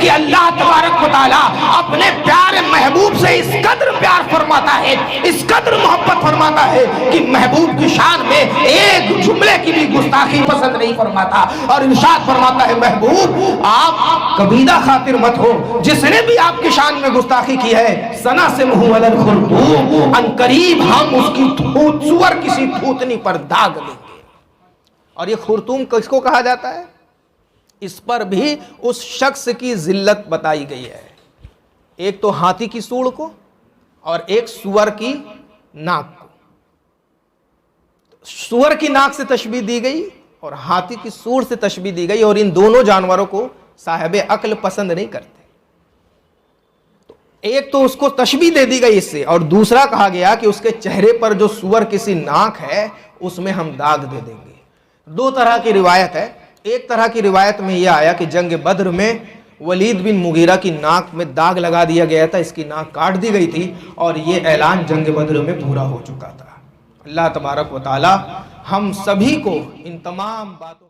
کہ اللہ تبارک و تعالیٰ اپنے پیارے محبوب سے اس قدر پیار فرماتا ہے، اس قدر محبت فرماتا ہے کہ محبوب کی شان میں ایک جملے کی بھی گستاخی پسند نہیں فرماتا، اور ارشاد فرماتا ہے محبوب آپ کبیدہ خاطر مت ہو، جس نے بھی آپ کی شان میں گستاخی کی ہے سنسمہ علی الخرطوم، ان قریب ہم اس کی تھوت سور کسی تھوتنی پر داغ دیں گے۔ اور یہ خرطوم کس کو کہا جاتا ہے؟ اس پر بھی اس شخص کی ذلت بتائی گئی ہے، ایک تو ہاتھی کی سوڑ کو اور ایک سور کی ناک کو۔ سور کی ناک سے تشبیہ دی گئی اور ہاتھی کی سوڑ سے تشبیہ دی گئی، اور ان دونوں جانوروں کو صاحب عقل پسند نہیں کرتے۔ تو ایک تو اس کو تشبیہ دے دی گئی اس سے، اور دوسرا کہا گیا کہ اس کے چہرے پر جو سور کسی ناک ہے اس میں ہم داغ دے دیں گے۔ دو طرح کی روایت ہے، ایک طرح کی روایت میں یہ آیا کہ جنگ بدر میں ولید بن مغیرہ کی ناک میں داغ لگا دیا گیا تھا، اس کی ناک کاٹ دی گئی تھی، اور یہ اعلان جنگ بدر میں پورا ہو چکا تھا۔ اللہ تبارک و تعالی ہم سبھی کو ان تمام باتوں